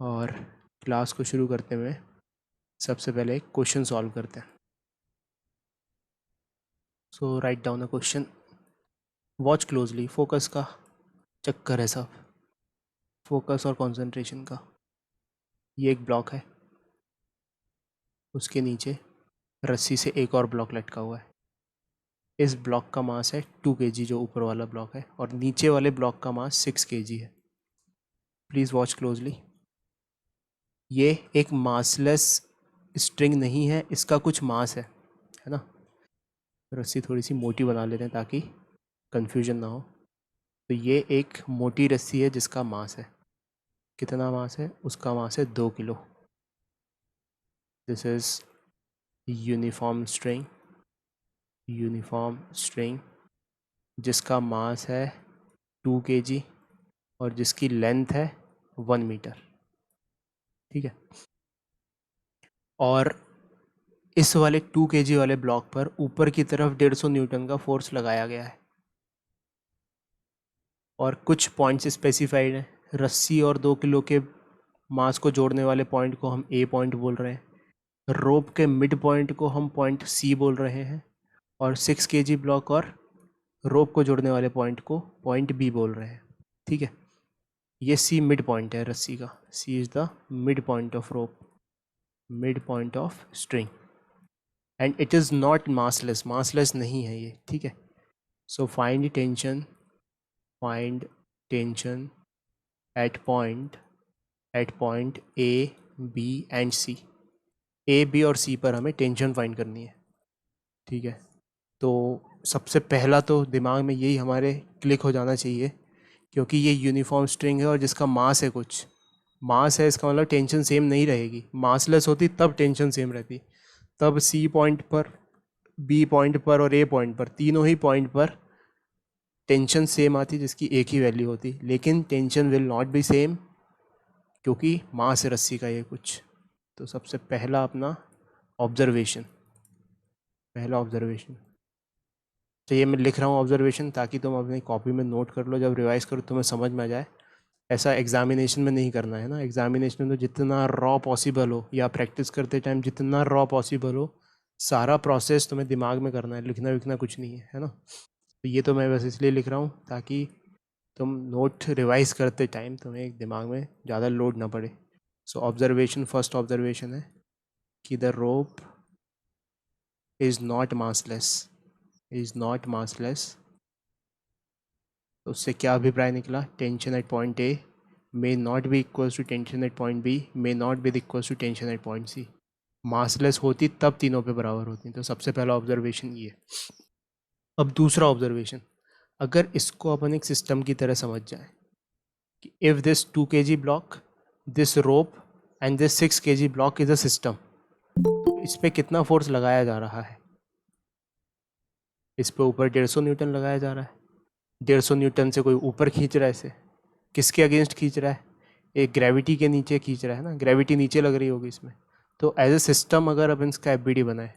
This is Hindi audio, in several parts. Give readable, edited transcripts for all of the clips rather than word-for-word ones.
और क्लास को शुरू करते हुए सबसे पहले एक क्वेश्चन सॉल्व करते हैं। So write down a question, watch closely. Focus का चक्कर है सब, फोकस और कंसंट्रेशन का। ये एक ब्लॉक है, उसके नीचे रस्सी से एक और ब्लॉक लटका हुआ है। इस ब्लॉक का मास है 2 kg, जो ऊपर वाला ब्लॉक है, और नीचे वाले ब्लॉक का मास 6 kg है। Please watch closely. ये एक मासलेस स्ट्रिंग नहीं है, इसका कुछ मास है ना। रस्सी थोड़ी सी मोटी बना लेते हैं ताकि कंफ्यूजन ना हो। तो ये एक मोटी रस्सी है जिसका मास है, कितना मास है? उसका मास है 2 kilo. This is uniform string जिसका मास है 2 kg और जिसकी लेंथ है 1 मीटर। ठीक है, और इस वाले 2 kg वाले ब्लॉक पर ऊपर की तरफ 150 न्यूटन का फोर्स लगाया गया है, और कुछ पॉइंट्स स्पेसिफाइड हैं। रस्सी और 2 किलो के मास को जोड़ने वाले पॉइंट को हम ए पॉइंट बोल रहे हैं, रोप के मिड पॉइंट को हम पॉइंट सी बोल रहे हैं, और 6 kg ब्लॉक और रोप को जोड़ने वाले पॉइंट को पॉइंट बी बोल रहे हैं। ठीक है, ये सी मिड पॉइंट है रस्सी का। C is the mid point of rope, mid point of string, and it is not massless नहीं है ये। ठीक है, so find tension at point A B and C. A B और सी पर हमें टेंशन फाइंड करनी है। ठीक है, तो सबसे पहला तो दिमाग में यही हमारे क्लिक हो जाना चाहिए, क्योंकि ये यूनिफॉर्म स्ट्रिंग है और जिसका मास है, कुछ मास है, इसका मतलब टेंशन सेम नहीं रहेगी। मासलेस होती तब टेंशन सेम रहती, तब सी पॉइंट पर, बी पॉइंट पर और ए पॉइंट पर, तीनों ही पॉइंट पर टेंशन सेम आती जिसकी एक ही वैल्यू होती। लेकिन tension will not be same क्योंकि मास है रस्सी का ये कुछ। तो सबसे पहला अपना ऑब्जर्वेशन, तो ये मैं लिख रहा हूँ ऑब्जर्वेशन, ताकि तुम अपनी कॉपी में नोट कर लो, जब रिवाइज करो तुम्हें समझ में आ जाए। ऐसा एग्जामिनेशन में नहीं करना है ना। एग्जामिनेशन में तो जितना रॉ पॉसिबल हो, या प्रैक्टिस करते टाइम जितना रॉ पॉसिबल हो, सारा प्रोसेस तुम्हें दिमाग में करना है, लिखना विखना कुछ नहीं है ना। तो ये तो मैं बस इसलिए लिख रहा हूँ ताकि तुम नोट रिवाइज करते टाइम तुम्हें दिमाग में ज़्यादा लोड ना पड़े। सो ऑब्जर्वेशन, फर्स्ट ऑब्जर्वेशन है कि the rope is not massless. तो उससे क्या अभिप्राय निकला? Tension at point A may not be equals to tension at point B, may not be equals to tension at point C. Massless होती तब तीनों पे बराबर होती। तो सबसे पहला ऑब्जर्वेशन ये। अब दूसरा ऑब्जर्वेशन, अगर इसको अपन एक सिस्टम की तरह समझ जाए कि if this 2 kg block, this rope and this 6 kg block is a system, तो इस पे कितना फोर्स लगाया जा रहा है? इस पे ऊपर 150 न्यूटन लगाया जा रहा है। 150 न्यूटन से कोई ऊपर खींच रहा है इसे, किसके अगेंस्ट खींच रहा है? एक ग्रेविटी के नीचे खींच रहा है ना, ग्रेविटी नीचे लग रही होगी इसमें। तो एज ए सिस्टम अगर अपन इसका एफ बनाए,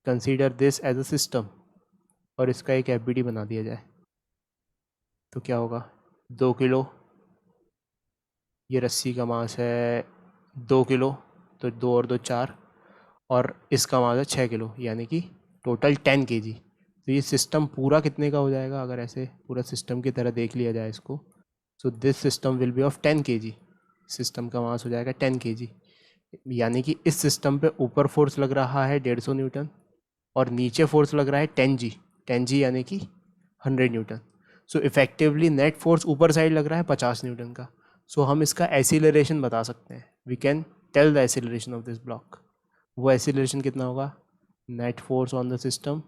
consider this as a system, और इसका एक एफ बना दिया जाए, तो क्या होगा? 2 किलो, ये रस्सी का मास है 2 किलो, तो 2 और 2 4, और इसका मास है 6 किलो, यानी कि टोटल 10 kg। तो ये सिस्टम पूरा कितने का हो जाएगा अगर ऐसे पूरा सिस्टम की तरह देख लिया जाए इसको? So this system will be of 10 kg। System का मास हो जाएगा 10 kg, यानी कि इस सिस्टम पे ऊपर फोर्स लग रहा है 150 न्यूटन, और नीचे फोर्स लग रहा है 10 g यानी कि 100 न्यूटन। सो इफेक्टिवली नेट फोर्स ऊपर साइड लग रहा है 50 न्यूटन का। सो हम इसका एसिलरेशन बता सकते हैं, we can tell the acceleration of this block. वो एसिलरेशन कितना होगा? Net force on the system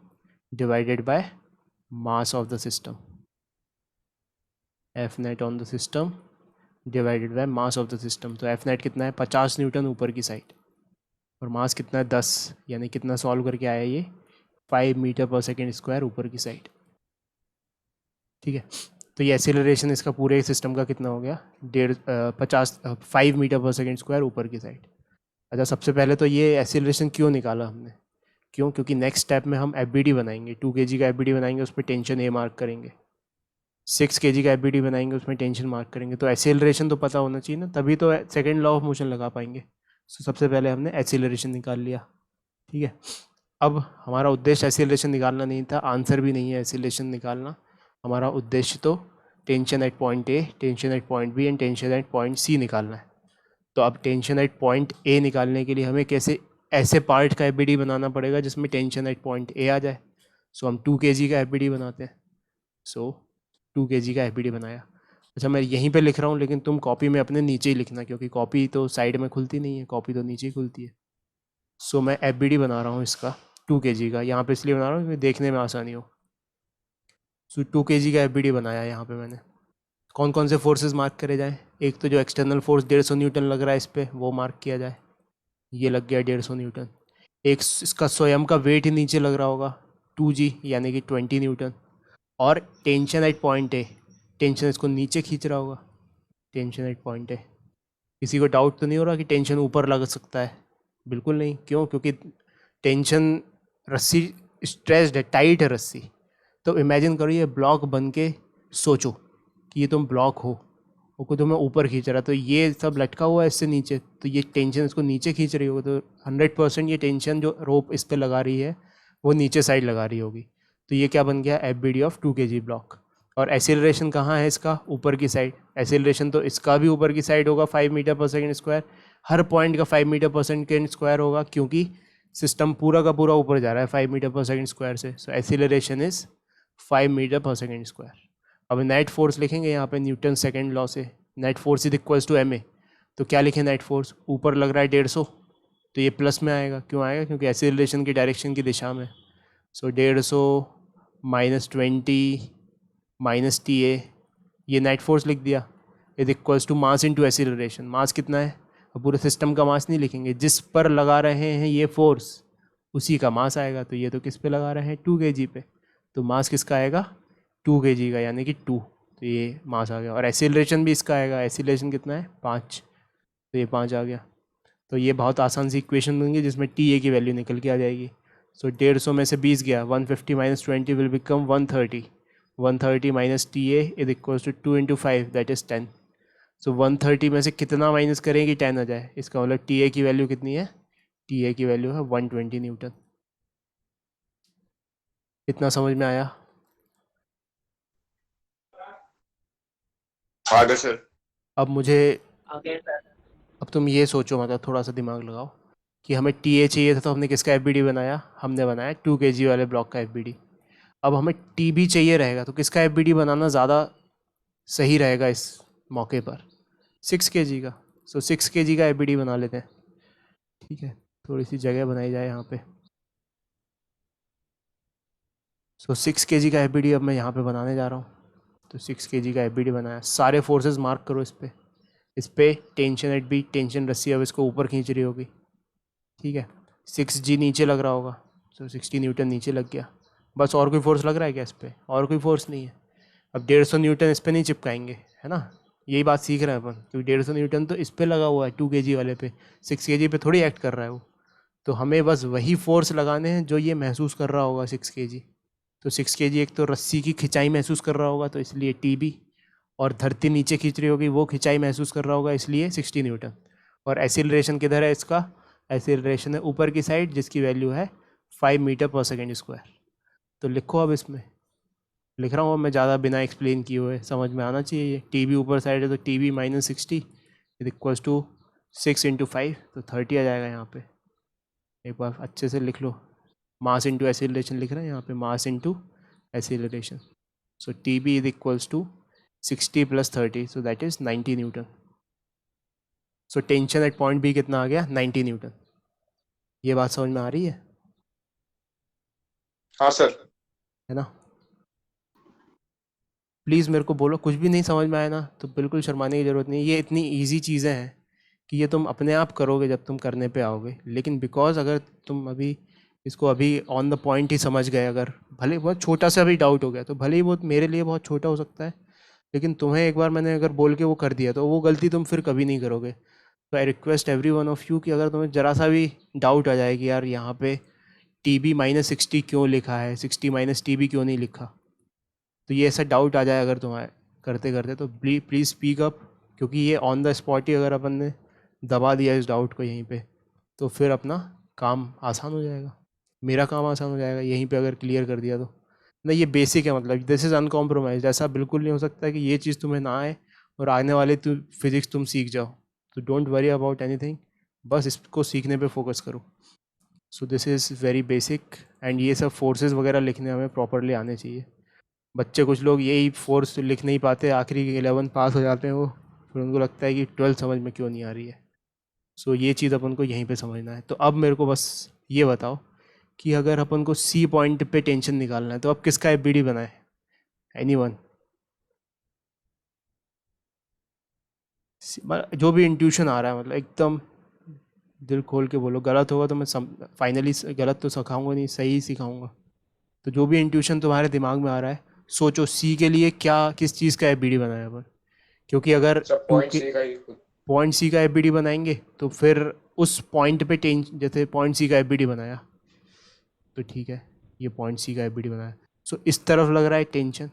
divided by mass of the system, F net on the system divided by mass of the system. तो एफ नेट कितना है? 50 न्यूटन ऊपर की साइड, और मास कितना है? 10, यानी कितना सॉल्व करके आया ये? 5 मीटर पर सेकेंड स्क्वायर ऊपर की साइड। ठीक है, तो ये एक्सेलरेशन इसका पूरे सिस्टम का कितना हो गया? 5 मीटर पर सेकेंड स्क्वायर ऊपर की साइड। अच्छा, सबसे पहले तो ये एक्सेलरेशन क्यों निकाला हमने? क्योंकि नेक्स्ट स्टेप में हम एफ बनाएंगे, 2 kg का एफ बनाएंगे, उस पर टेंशन ए मार्क करेंगे। 6 kg का एफ बनाएंगे, उसमें टेंशन मार्क करेंगे, तो एसिलरेशन तो पता होना चाहिए ना, तभी तो सेकेंड लॉ ऑफ मोशन लगा पाएंगे। तो सबसे पहले हमने एसिलरेशन निकाल लिया, ठीक है। अब हमारा उद्देश्य एसिलरेशन निकालना नहीं था, आंसर भी नहीं है एसिलरेशन निकालना, हमारा उद्देश्य तो tension at point A, tension at point B and tension at point C निकालना है। तो अब टेंशन एट पॉइंट ए निकालने के लिए हमें कैसे ऐसे पार्ट का एफ बनाना पड़ेगा जिसमें टेंशन एट पॉइंट ए आ जाए। सो हम 2 kg का एफ बनाते हैं। सो 2 kg का एफ बनाया। अच्छा, मैं यहीं पे लिख रहा हूँ, लेकिन तुम कॉपी में अपने नीचे ही लिखना, क्योंकि कॉपी तो साइड में खुलती नहीं है, कॉपी तो नीचे ही खुलती है। सो मैं एफ बना रहा हूँ इसका 2 kg का, यहाँ पे इसलिए बना रहा हूँ कि देखने में आसानी हो। सो 2 kg का एफ बनाया यहाँ पे मैंने। कौन कौन से फोर्सेस मार्क करे जाएँ? एक तो जो एक्सटर्नल फोर्स 150 न्यूटन लग रहा है इस पर, वो मार्क किया जाए। ये लग गया 150 न्यूटन। एक इसका स्वयं का वेट ही नीचे लग रहा होगा 2g, यानी कि 20 न्यूटन। और tension at point A, tension इसको नीचे खींच रहा होगा, टेंशन एट पॉइंट ए। किसी को डाउट तो नहीं हो रहा कि टेंशन ऊपर लग सकता है? बिल्कुल नहीं। क्यों? क्योंकि टेंशन, रस्सी स्ट्रेस्ड है, टाइट है रस्सी। तो इमेजिन करो ये ब्लॉक बन के, सोचो कि ये तुम ब्लॉक हो, वो को तुम्हें ऊपर खींच रहा है, तो ये सब लटका हुआ है इससे नीचे, तो ये टेंशन इसको नीचे खींच रही होगी, तो 100% ये टेंशन जो रोप इस पर लगा रही है वो नीचे साइड लगा रही होगी। तो ये क्या बन गया? F of 2 kg block. और एसिलरेशन कहाँ है इसका? ऊपर की साइड। एसिलरेशन तो इसका भी ऊपर की साइड होगा, 5 मीटर पर सेकेंड स्क्वायर। हर पॉइंट का 5 मीटर पर सेकेंड स्क्वायर होगा, क्योंकि सिस्टम पूरा का पूरा ऊपर जा रहा है 5 मीटर पर सेकेंड स्क्वायर से। So acceleration is 5 metre per second square. अब नेट फोर्स लिखेंगे यहाँ पे न्यूटन सेकेंड लॉ से, net force is equals to M A. तो क्या लिखें? नेट फोर्स ऊपर लग रहा है 150, तो ये प्लस में आएगा। क्यों आएगा? क्योंकि एसिलरेशन की डायरेक्शन की दिशा में। So 150 minus 20 minus T A, ये नेट फोर्स लिख दिया, is equals to mass into acceleration. Mass कितना है? अब पूरे सिस्टम का मास नहीं लिखेंगे, जिस पर लगा रहे हैं ये फोर्स उसी का मास आएगा। तो ये तो किस पे लगा रहे हैं? 2 kg पे, तो मास किसका आएगा? 2 kg का, यानी कि 2। तो ये मास आ गया। और एसिलरेशन भी इसका आएगा, एसिलरेशन कितना है? 5, तो ये 5 आ गया। तो ये बहुत आसान सी इक्वेशन बन गई जिसमें टी ए की वैल्यू निकल के आ जाएगी। सो 150 में से 20 गया, 150 minus 20 will become 130। 130 minus T A is equal to 2 into 5, that is 10। So 130 में से कितना माइनस करें कि 10 आ जाए? इसका मतलब टी ए की वैल्यू कितनी है? टी ए की वैल्यू है 120 न्यूटन। इतना समझ में आया? आगे सर। अब मुझे, अब तुम ये सोचो, मतलब थोड़ा सा दिमाग लगाओ कि हमें टी ए चाहिए था, तो हमने किसका एफ बनाया? हमने बनाया 2 kg वाले ब्लॉक का एफ। अब हमें टी बी चाहिए रहेगा, तो किसका एफ बनाना ज़्यादा सही रहेगा इस मौके पर? 6 kg का। सो 6 kg का एफ बना लेते हैं, ठीक है। थोड़ी सी जगह बनाई जाए यहाँ पे। सो 6 kg का एफ अब मैं यहाँ पे बनाने जा रहा हूँ। तो 6 kg का एफ बनाया, सारे फोर्सेस मार्क करो इस पे टेंशन एट बी, टेंशन रस्सी अब इसको ऊपर खींच रही होगी, ठीक है। 6g नीचे लग रहा होगा, तो 60 न्यूटन नीचे लग गया। बस और कोई फोर्स लग रहा है क्या इस पर? और कोई फोर्स नहीं है। अब 150 न्यूटन इस पर नहीं चिपकाएंगे, है ना? यही बात सीख रहे हैं अपन, क्योंकि 150 न्यूटन तो इस पर लगा हुआ है 2 kg वाले पे, 6 kg पे थोड़ी एक्ट कर रहा है वो। तो हमें बस वही फोर्स लगाने हैं जो ये महसूस कर रहा होगा 6 kg। तो 6 kg एक तो रस्सी की खिंचाई महसूस कर रहा होगा, तो इसलिए टी बी। और धरती नीचे खींच रही होगी, वो खिंचाई महसूस कर रहा होगा, इसलिए 60 न्यूटन। और एसिलरेशन किधर है इसका? एसिलरेशन है ऊपर की साइड, जिसकी वैल्यू है 5 मीटर पर सेकेंड स्क्वायर। तो लिखो, अब इसमें लिख रहा हूँ मैं, ज़्यादा बिना एक्सप्लेन किए हुए, समझ में आना चाहिए। ये टी बी ऊपर साइड है, तो T B minus 60 is equals to 6 into 5, तो 30 आ जाएगा यहाँ पे। एक बार अच्छे से लिख लो, मास इंटू एसिलरेशन लिख रहे हैं यहाँ पे, mass into acceleration. So T B is equals to 60 plus 30, so that is 90 newton. So tension at point B कितना आ गया? 90 न्यूटन। ये बात समझ में आ रही है? हाँ सर। है ना? प्लीज़ मेरे को बोलो, कुछ भी नहीं समझ में आया ना तो बिल्कुल शर्माने की ज़रूरत नहीं। ये इतनी ईजी चीज़ें हैं कि ये तुम अपने आप करोगे जब तुम करने पे आओगे। लेकिन बिकॉज अगर तुम अभी इसको अभी ऑन द पॉइंट ही समझ गए, अगर भले बहुत छोटा सा भी डाउट हो गया, तो भले ही वो मेरे लिए बहुत छोटा हो सकता है, लेकिन तुम्हें एक बार मैंने अगर बोल के वो कर दिया, तो वो गलती तुम फिर कभी नहीं करोगे। तो I request every one of you कि अगर तुम्हें ज़रा सा भी डाउट आ जाए कि यार यहाँ पे टी बी माइनस 60 क्यों लिखा है, 60 माइनस टी बी क्यों नहीं लिखा, तो ये ऐसा डाउट आ जाए अगर तुम्हारे करते करते, तो प्लीज़ स्पीक अप, क्योंकि ये ऑन द स्पॉट ही अगर अपन ने दबा दिया इस डाउट को यहीं पे, तो फिर अपना काम आसान हो जाएगा, मेरा काम आसान हो जाएगा यहीं पे अगर क्लियर कर दिया तो। नहीं, ये बेसिक है, मतलब दिस इज़ अनकॉम्प्रोमाइज। ऐसा बिल्कुल नहीं हो सकता कि ये चीज़ तुम्हें ना आए और आने वाले फिजिक्स तुम सीख जाओ। तो डोंट वरी अबाउट एनीथिंग, बस इसको सीखने पे फोकस करो। सो this is very basic, and ये सब फोर्सेस वगैरह लिखने हमें प्रॉपरली आने चाहिए। बच्चे कुछ लोग यही फोर्स लिख नहीं पाते, आखिरी 11 पास हो जाते हैं वो, फिर उनको लगता है कि 12 समझ में क्यों नहीं आ रही है। सो ये चीज़ अपन को यहीं पे समझना है। तो अब मेरे को बस ये बताओ कि अगर अपन को सी पॉइंट पे टेंशन निकालना है तो अब किसका एफ बनाए? एनीवन? जो भी इंट्यूशन आ रहा है, मतलब एकदम दिल खोल के बोलो, गलत होगा तो मैं फाइनली गलत तो सिखाऊंगा नहीं, सही सिखाऊंगा। तो जो भी इंट्यूशन तुम्हारे दिमाग में आ रहा है, सोचो सी के लिए क्या, किस चीज़ का एफ बनाया अपन। क्योंकि अगर सब टू पॉइंट के सी का ही। पॉइंट सी का एफ बनाएंगे तो फिर उस पॉइंट पे जैसे पॉइंट सी का एफ बनाया तो ठीक है, ये पॉइंट सी का एफ बनाया, सो इस तरफ लग रहा है टेंशन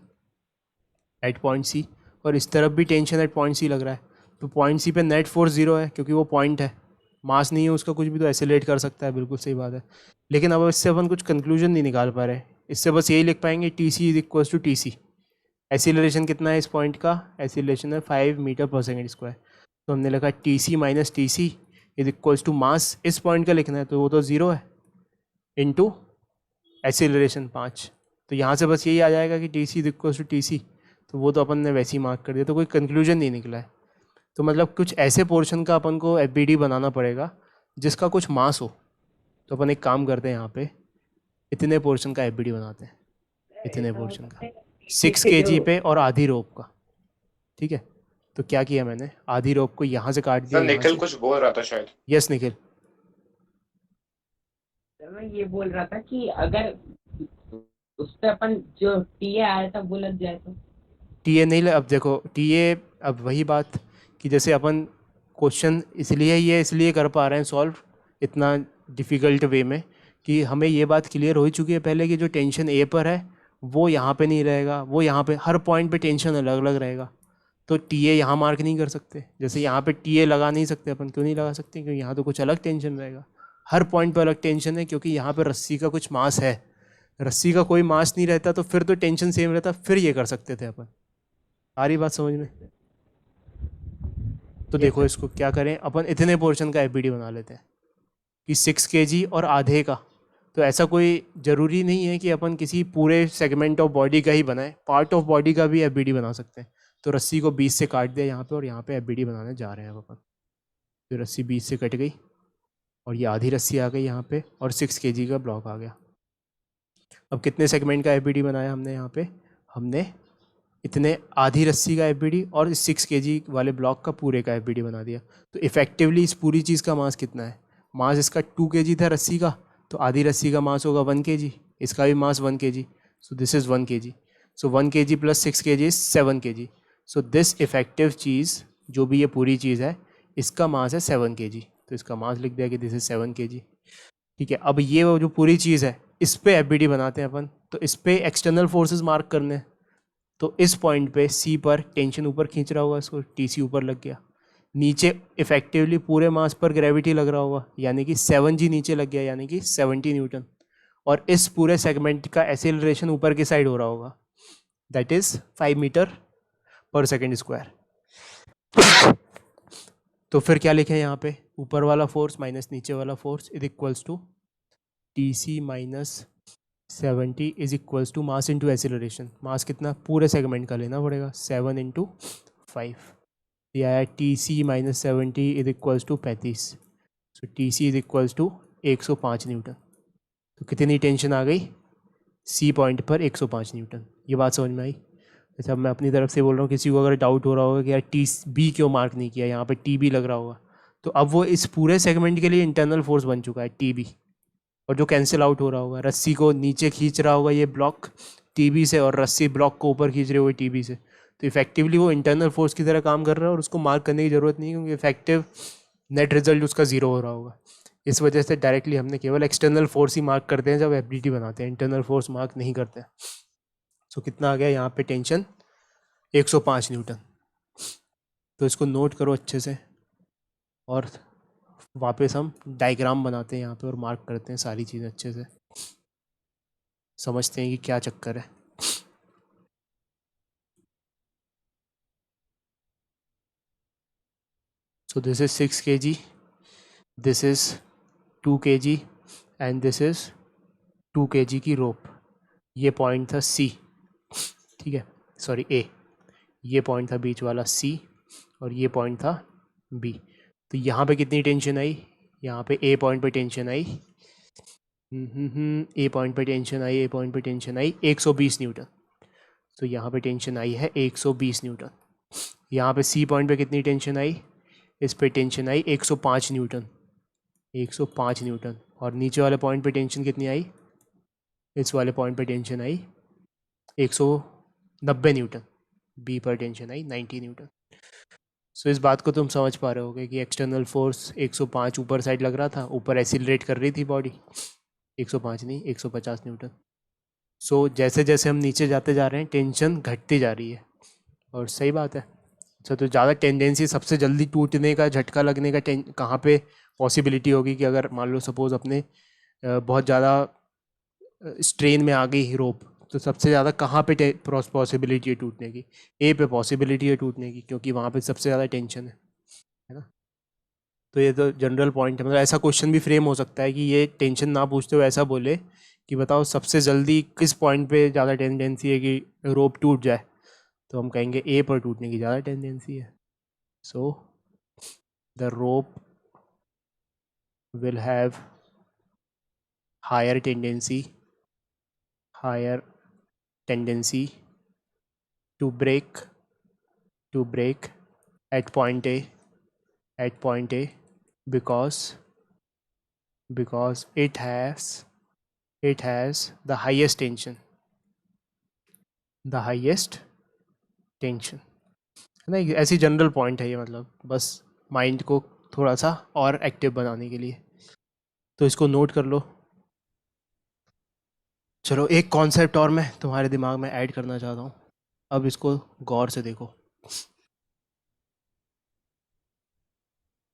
एट पॉइंट सी, और इस तरफ भी टेंशन एट पॉइंट सी लग रहा है। तो पॉइंट सी पे नेट फोर्स जीरो है, क्योंकि वो पॉइंट है, मास नहीं है उसका कुछ भी, तो एसिलेट कर सकता है, बिल्कुल सही बात है। लेकिन अब इससे अपन कुछ कंक्लूजन नहीं निकाल पा रहे, इससे बस यही लिख पाएंगे T C is equal to T C. Acceleration कितना है इस पॉइंट का? एसिलेशन है 5 मीटर पर सेकेंड स्क्वायर। तो हमने लिखा T C minus T C is equals to mass, इस पॉइंट का लिखना है तो वो तो ज़ीरो है, इनटू एसिलरेशन 5। तो यहाँ से बस यही आ जाएगा कि T C is equals to T C, तो वो तो अपन ने वैसे ही मार्क कर दिया, तो कोई कंक्लूजन नहीं निकला है। तो मतलब कुछ ऐसे पोर्शन का अपन को एफ बनाना पड़ेगा जिसका कुछ मास हो। तो अपन एक काम करते हैं, यहाँ पे इतने पोर्शन का एफ बनाते हैं, इतने पोर्शन का, 6 kg पे और आधी रोप का। ठीक है, तो क्या किया मैंने, आधी रोप को यहाँ से काट दिया, सर यहाँ निखिल से। कुछ बोल रहा था शायद। यस निखिल। सर मैं ये बोल रहा था कि अगर उस पे अपन जो टीए आया था वो लग जाए तो। टी ए नहीं अब देखो टी ए, अब वही बात कि जैसे अपन क्वेश्चन इसलिए कर पा रहे हैं सॉल्व इतना डिफ़िकल्ट वे में, कि हमें ये बात क्लियर हो ही चुकी है पहले कि जो टेंशन ए पर है वो यहाँ पे नहीं रहेगा, वो यहाँ पे हर पॉइंट पे टेंशन अलग अलग रहेगा। तो टी ए यहाँ मार्क नहीं कर सकते, जैसे यहाँ पे टी ए लगा नहीं सकते अपन, क्यों नहीं लगा सकते? क्योंकि यहाँ तो कुछ अलग टेंशन रहेगा, हर पॉइंट पर अलग टेंशन है, क्योंकि यहाँ पे रस्सी का कुछ मास है। रस्सी का कोई मास नहीं रहता तो फिर तो टेंशन सेम रहता, फिर ये कर सकते थे अपन। आ रही बात समझ में? तो यस देखो सर। इसको क्या करें, अपन इतने पोर्शन का एफ बना लेते हैं कि 6 kg और आधे का। तो ऐसा कोई ज़रूरी नहीं है कि अपन किसी पूरे सेगमेंट ऑफ बॉडी का ही बनाए, पार्ट ऑफ बॉडी का भी एफ बना सकते हैं। तो रस्सी को 20 से काट दिया यहाँ पे, और यहाँ पे एफ बनाने जा रहे हैं अब अपन। तो रस्सी 20 से कट गई और ये आधी रस्सी आ गई यहाँ पे, और 6 kg का ब्लॉक आ गया। अब कितने सेगमेंट का एफ बनाया हमने यहाँ पे? हमने इतने आधी रस्सी का एफ और इस 6 kg वाले ब्लॉक का पूरे का एफ बना दिया। तो इफेक्टिवली इस पूरी चीज़ का मास कितना है? मास इसका 2 kg था रस्सी का, तो आधी रस्सी का मास होगा 1 kg, इसका भी mass 1 kg। So this is 1 kg। So 1 kg plus 6 kg is 7 kg। So this effective चीज़, जो भी ये पूरी चीज़ है, इसका मास है 7 kg। तो इसका मास लिख दिया कि दिस इज 7 kg। ठीक है, अब ये जो पूरी चीज़ है इस पे एफ बनाते हैं अपन। तो इस पे एक्सटर्नल फोर्सेस मार्क करने हैं। तो इस पॉइंट पे सी पर टेंशन ऊपर खींच रहा होगा, इसको टी सी ऊपर लग गया। नीचे इफेक्टिवली पूरे मास पर ग्रेविटी लग रहा होगा, यानी कि 7 g नीचे लग गया, यानी कि 70 न्यूटन। और इस पूरे सेगमेंट का एसेलरेशन ऊपर की साइड हो रहा होगा, that is 5 metre per second square. तो फिर क्या लिखें यहाँ पे, ऊपर वाला फोर्स माइनस नीचे वाला force is equals to T C minus 70 is equals to mass into acceleration. Mass कितना पूरे सेगमेंट का लेना पड़ेगा, 7 इंटू 5। दिया है T C minus 70 is equals to 35। So T C is equals to 105 newton. तो कितनी टेंशन आ गई सी पॉइंट पर? 105 न्यूटन। ये बात समझ में आई? अच्छा, अब मैं अपनी तरफ से बोल रहा हूँ, किसी को अगर डाउट हो रहा होगा कि यार टी बी क्यों मार्क नहीं किया, यहाँ पे टी बी लग रहा होगा, तो अब वो इस पूरे सेगमेंट के लिए इंटरनल फोर्स बन चुका है टी बी, और जो कैंसिल आउट हो रहा होगा, रस्सी को नीचे खींच रहा होगा ये ब्लॉक टीबी से, और रस्सी ब्लॉक को ऊपर खींच रहे हुए टीबी से। तो इफेक्टिवली वो इंटरनल फोर्स की तरह काम कर रहा है, और उसको मार्क करने की ज़रूरत नहीं है, क्योंकि इफेक्टिव नेट रिजल्ट उसका ज़ीरो हो रहा होगा। इस वजह से डायरेक्टली हमने केवल एक्सटर्नल फोर्स ही मार्क करते हैं जब एफ बनाते हैं, इंटरनल फोर्स मार्क नहीं करते हैं। सो कितना आ गया यहाँ पे टेंशन 105 न्यूटन। तो इसको नोट करो अच्छे से और वापस हम डायग्राम बनाते हैं यहाँ पे और मार्क करते हैं सारी चीज़ें अच्छे से, समझते हैं कि क्या चक्कर है। So this is 6 kg, this is 2 kg and this is 2 kg की रोप। ये पॉइंट था C, ठीक है, सॉरी A, ये पॉइंट था बीच वाला C और ये पॉइंट था B। तो यहाँ पे कितनी टेंशन आई, यहाँ पे A पॉइंट पे टेंशन आई, A पॉइंट पे टेंशन आई, A पॉइंट पे टेंशन आई 120 न्यूटन। तो यहाँ पे टेंशन आई है 120 न्यूटन। यहाँ पे C पॉइंट पे कितनी टेंशन आई, इस पे टेंशन आई 105 न्यूटन, 105 न्यूटन। और नीचे वाले पॉइंट पे टेंशन कितनी आई, इस वाले पॉइंट पे टेंशन आई 190 न्यूटन, B पर टेंशन आई 90 न्यूटन। सो इस बात को तुम समझ पा रहे होगे कि एक्सटर्नल फोर्स 105 ऊपर साइड लग रहा था, ऊपर एक्सीलरेट कर रही थी बॉडी, 105 नहीं 150 न्यूटन। सो जैसे जैसे हम नीचे जाते जा रहे हैं टेंशन घटती जा रही है, और सही बात है। अच्छा, तो ज़्यादा टेंडेंसी सबसे जल्दी टूटने का, झटका लगने का कहाँ पे पॉसिबिलिटी होगी कि अगर मान लो सपोज़ अपने बहुत ज़्यादा स्ट्रेन में आ गई रोप, तो सबसे ज़्यादा कहाँ पे पॉसिबिलिटी है टूटने की, ए पे पॉसिबिलिटी है टूटने की, क्योंकि वहाँ पे सबसे ज़्यादा टेंशन है ना। तो ये तो जनरल पॉइंट है, मतलब ऐसा क्वेश्चन भी फ्रेम हो सकता है कि ये टेंशन ना पूछते हुए ऐसा बोले कि बताओ सबसे जल्दी किस पॉइंट पे ज़्यादा टेंडेंसी है कि रोप टूट जाए, तो हम कहेंगे ए पर टूटने की ज़्यादा टेंडेंसी है। So the rope will have higher tendency to break at point A because it has the highest tension है ना। ऐसी जनरल पॉइंट है ये, मतलब बस माइंड को थोड़ा सा और एक्टिव बनाने के लिए, तो इसको नोट कर लो। चलो एक कॉन्सेप्ट और मैं तुम्हारे दिमाग में ऐड करना चाहता हूँ, अब इसको गौर से देखो।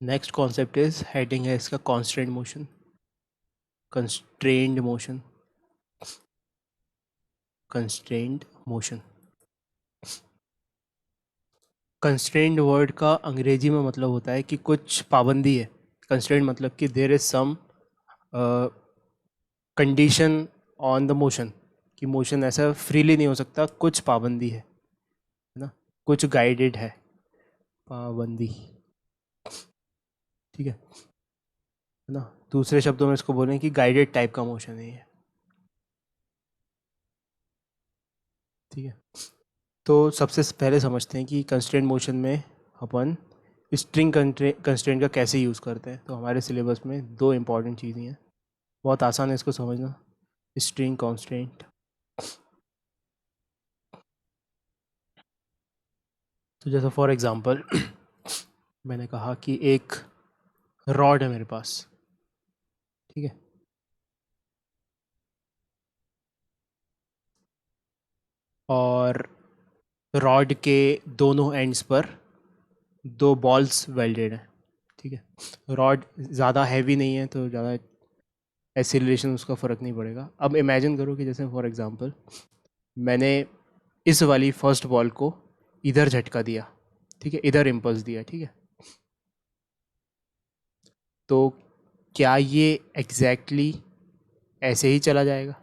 नेक्स्ट कॉन्सेप्ट इज, हेडिंग है इसका constraint motion, constrained motion. Constrained word का अंग्रेजी में मतलब होता है कि कुछ पाबंदी है। कंस्ट्रेंट मतलब कि there is some condition on the motion, कि मोशन ऐसा फ्रीली नहीं हो सकता, कुछ पाबंदी है ना, कुछ गाइडेड है, पाबंदी, ठीक है ना। दूसरे शब्दों में इसको बोलें कि गाइडेड टाइप का मोशन है ये, ठीक है। तो सबसे पहले समझते हैं कि कंस्ट्रेंट मोशन में अपन स्ट्रिंग कंस्ट्रेंट का कैसे यूज़ करते हैं। तो हमारे सिलेबस में दो इम्पॉर्टेंट चीज़ें हैं, बहुत आसान है इसको समझना। स्ट्रिंग कंस्ट्रेंट, तो जैसे फॉर एग्जांपल मैंने कहा कि एक रॉड है मेरे पास, ठीक है, और रॉड के दोनों एंड्स पर दो बॉल्स वेल्डेड हैं, ठीक है। रॉड ज़्यादा हैवी नहीं है तो ज़्यादा एक्सीलरेशन उसका फ़र्क नहीं पड़ेगा। अब इमेजिन करो कि जैसे फॉर एग्जांपल मैंने इस वाली फर्स्ट बॉल को इधर झटका दिया, ठीक है, इधर इम्पल्स दिया, ठीक है। तो क्या ये एग्जैक्टली ऐसे ही चला जाएगा?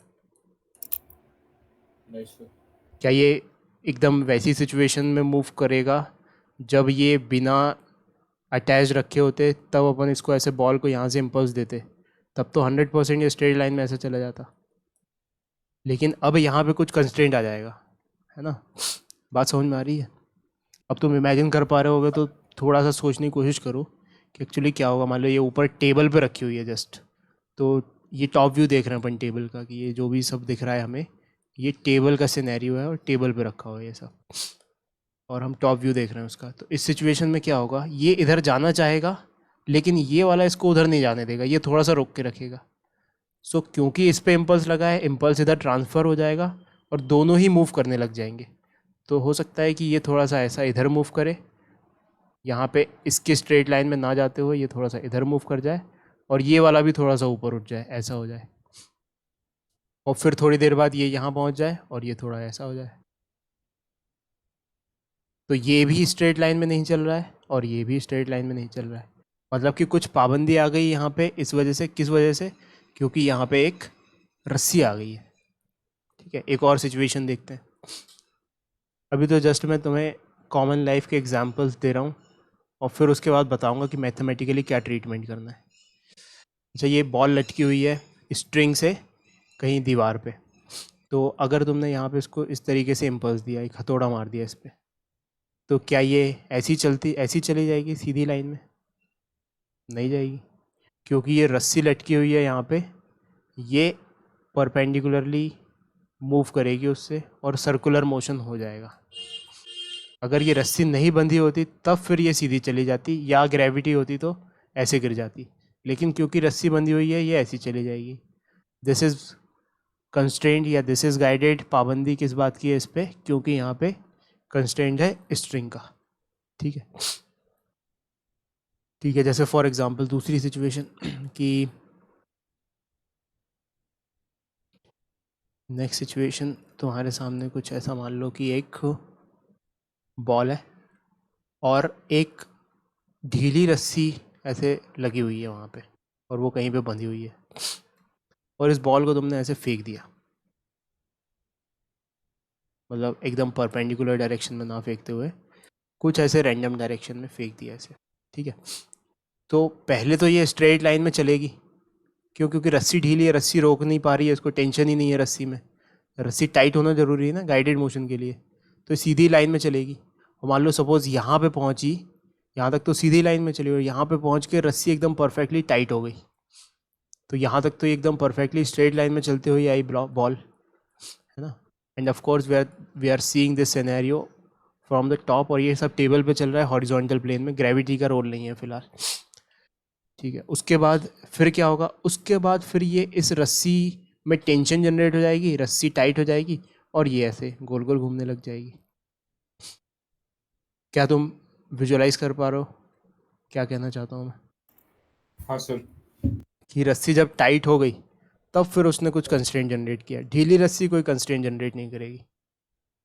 क्या ये एकदम वैसी सिचुएशन में मूव करेगा जब ये बिना अटैच रखे होते, तब अपन इसको ऐसे बॉल को यहाँ से इम्पल्स देते, तब तो 100% ये स्ट्रेट लाइन में ऐसे चला जाता। लेकिन अब यहाँ पे कुछ कंस्ट्रेंट आ जाएगा, है ना। बात समझ में आ रही है? अब तुम इमेजिन कर पा रहे होगे तो थोड़ा सा सोचने की कोशिश करो कि एक्चुअली क्या होगा। मान लो ये ऊपर टेबल पे रखी हुई है जस्ट, तो ये टॉप व्यू देख रहे हैं अपन टेबल का, कि ये जो भी सब दिख रहा है हमें, ये टेबल का सिनेरियो है और टेबल पे रखा हुआ है ये सब, और हम टॉप व्यू देख रहे हैं उसका। तो इस सिचुएशन में क्या होगा, ये इधर जाना चाहेगा लेकिन ये वाला इसको उधर नहीं जाने देगा, ये थोड़ा सा रोक के रखेगा। सो क्योंकि इस पे इम्पल्स लगा है, इम्पल्स इधर ट्रांसफ़र हो जाएगा और दोनों ही मूव करने लग जाएंगे। तो हो सकता है कि ये थोड़ा सा ऐसा इधर मूव करे, यहाँ पे इसके स्ट्रेट लाइन में ना जाते हुए ये थोड़ा सा इधर मूव कर जाए, और ये वाला भी थोड़ा सा ऊपर उठ जाए, ऐसा हो जाए। और फिर थोड़ी देर बाद ये यहाँ पहुँच जाए और ये थोड़ा ऐसा हो जाए। तो ये भी स्ट्रेट लाइन में नहीं चल रहा है और ये भी स्ट्रेट लाइन में नहीं चल रहा है। मतलब कि कुछ पाबंदी आ गई यहाँ पे, इस वजह से। किस वजह से? क्योंकि यहाँ पे एक रस्सी आ गई है। ठीक है, एक और सिचुएशन देखते हैं। अभी तो जस्ट मैं तुम्हें कॉमन लाइफ के एग्जांपल्स दे रहा हूँ और फिर उसके बाद बताऊँगा कि मैथमेटिकली क्या ट्रीटमेंट करना है। अच्छा, ये बॉल लटकी हुई है स्ट्रिंग से कहीं दीवार पे। तो अगर तुमने यहाँ पे इसको इस तरीके से इम्पल्स दिया, एक हथौड़ा मार दिया इस पर, तो क्या ये ऐसी चली जाएगी सीधी लाइन में? नहीं जाएगी, क्योंकि ये रस्सी लटकी हुई है यहाँ पे, ये परपेंडिकुलरली मूव करेगी उससे और सर्कुलर मोशन हो जाएगा। अगर ये रस्सी नहीं बंधी होती तब फिर ये सीधी चली जाती, या ग्रेविटी होती तो ऐसे गिर जाती। लेकिन क्योंकि रस्सी बंधी हुई है, ये ऐसी चली जाएगी। दिस इज़ कंस्ट्रेंट या दिस इज़ गाइडेड। पाबंदी किस बात की है इस पर? क्योंकि यहाँ पे कंस्ट्रेंट है स्ट्रिंग का। ठीक है, ठीक है। जैसे फॉर एग्जांपल दूसरी सिचुएशन कि नेक्स्ट सिचुएशन तुम्हारे सामने कुछ ऐसा मान लो कि एक बॉल है और एक ढीली रस्सी ऐसे लगी हुई है वहाँ पे, और वो कहीं पे बंधी हुई है, और इस बॉल को तुमने ऐसे फेंक दिया। मतलब एकदम परपेंडिकुलर डायरेक्शन में ना फेंकते हुए कुछ ऐसे रैंडम डायरेक्शन में फेंक दिया ऐसे। ठीक है, तो पहले तो ये स्ट्रेट लाइन में चलेगी। क्यों? क्योंकि रस्सी ढीली है, रस्सी रोक नहीं पा रही है, उसको टेंशन ही नहीं है रस्सी में। रस्सी टाइट होना ज़रूरी है ना गाइडेड मोशन के लिए, तो सीधी लाइन में चलेगी। और मान लो सपोज़ यहाँ पे पहुँची, यहाँ तक तो सीधी लाइन में चली, और यहाँ पे पहुँच के रस्सी एकदम परफेक्टली टाइट हो गई, तो यहाँ तक तो एकदम परफेक्टली स्ट्रेट लाइन में चलते हुए आई बॉल, है ना। And of course we are seeing this scenario from the top, और ये सब टेबल पे चल रहा है हॉरिजॉन्टल प्लेन में, ग्रेविटी का रोल नहीं है फिलहाल। ठीक है, उसके बाद फिर क्या होगा? उसके बाद फिर ये इस रस्सी में टेंशन जनरेट हो जाएगी, रस्सी टाइट हो जाएगी और ये ऐसे गोल गोल घूमने लग जाएगी। क्या तुम विजुअलाइज कर पा रहे हो क्या कहना चाहता हूँ मैं? हाँ सर। कि रस्सी जब टाइट हो गई तब फिर उसने कुछ कंस्ट्रेंट जनरेट किया। ढीली रस्सी कोई कंस्ट्रेंट जनरेट नहीं करेगी।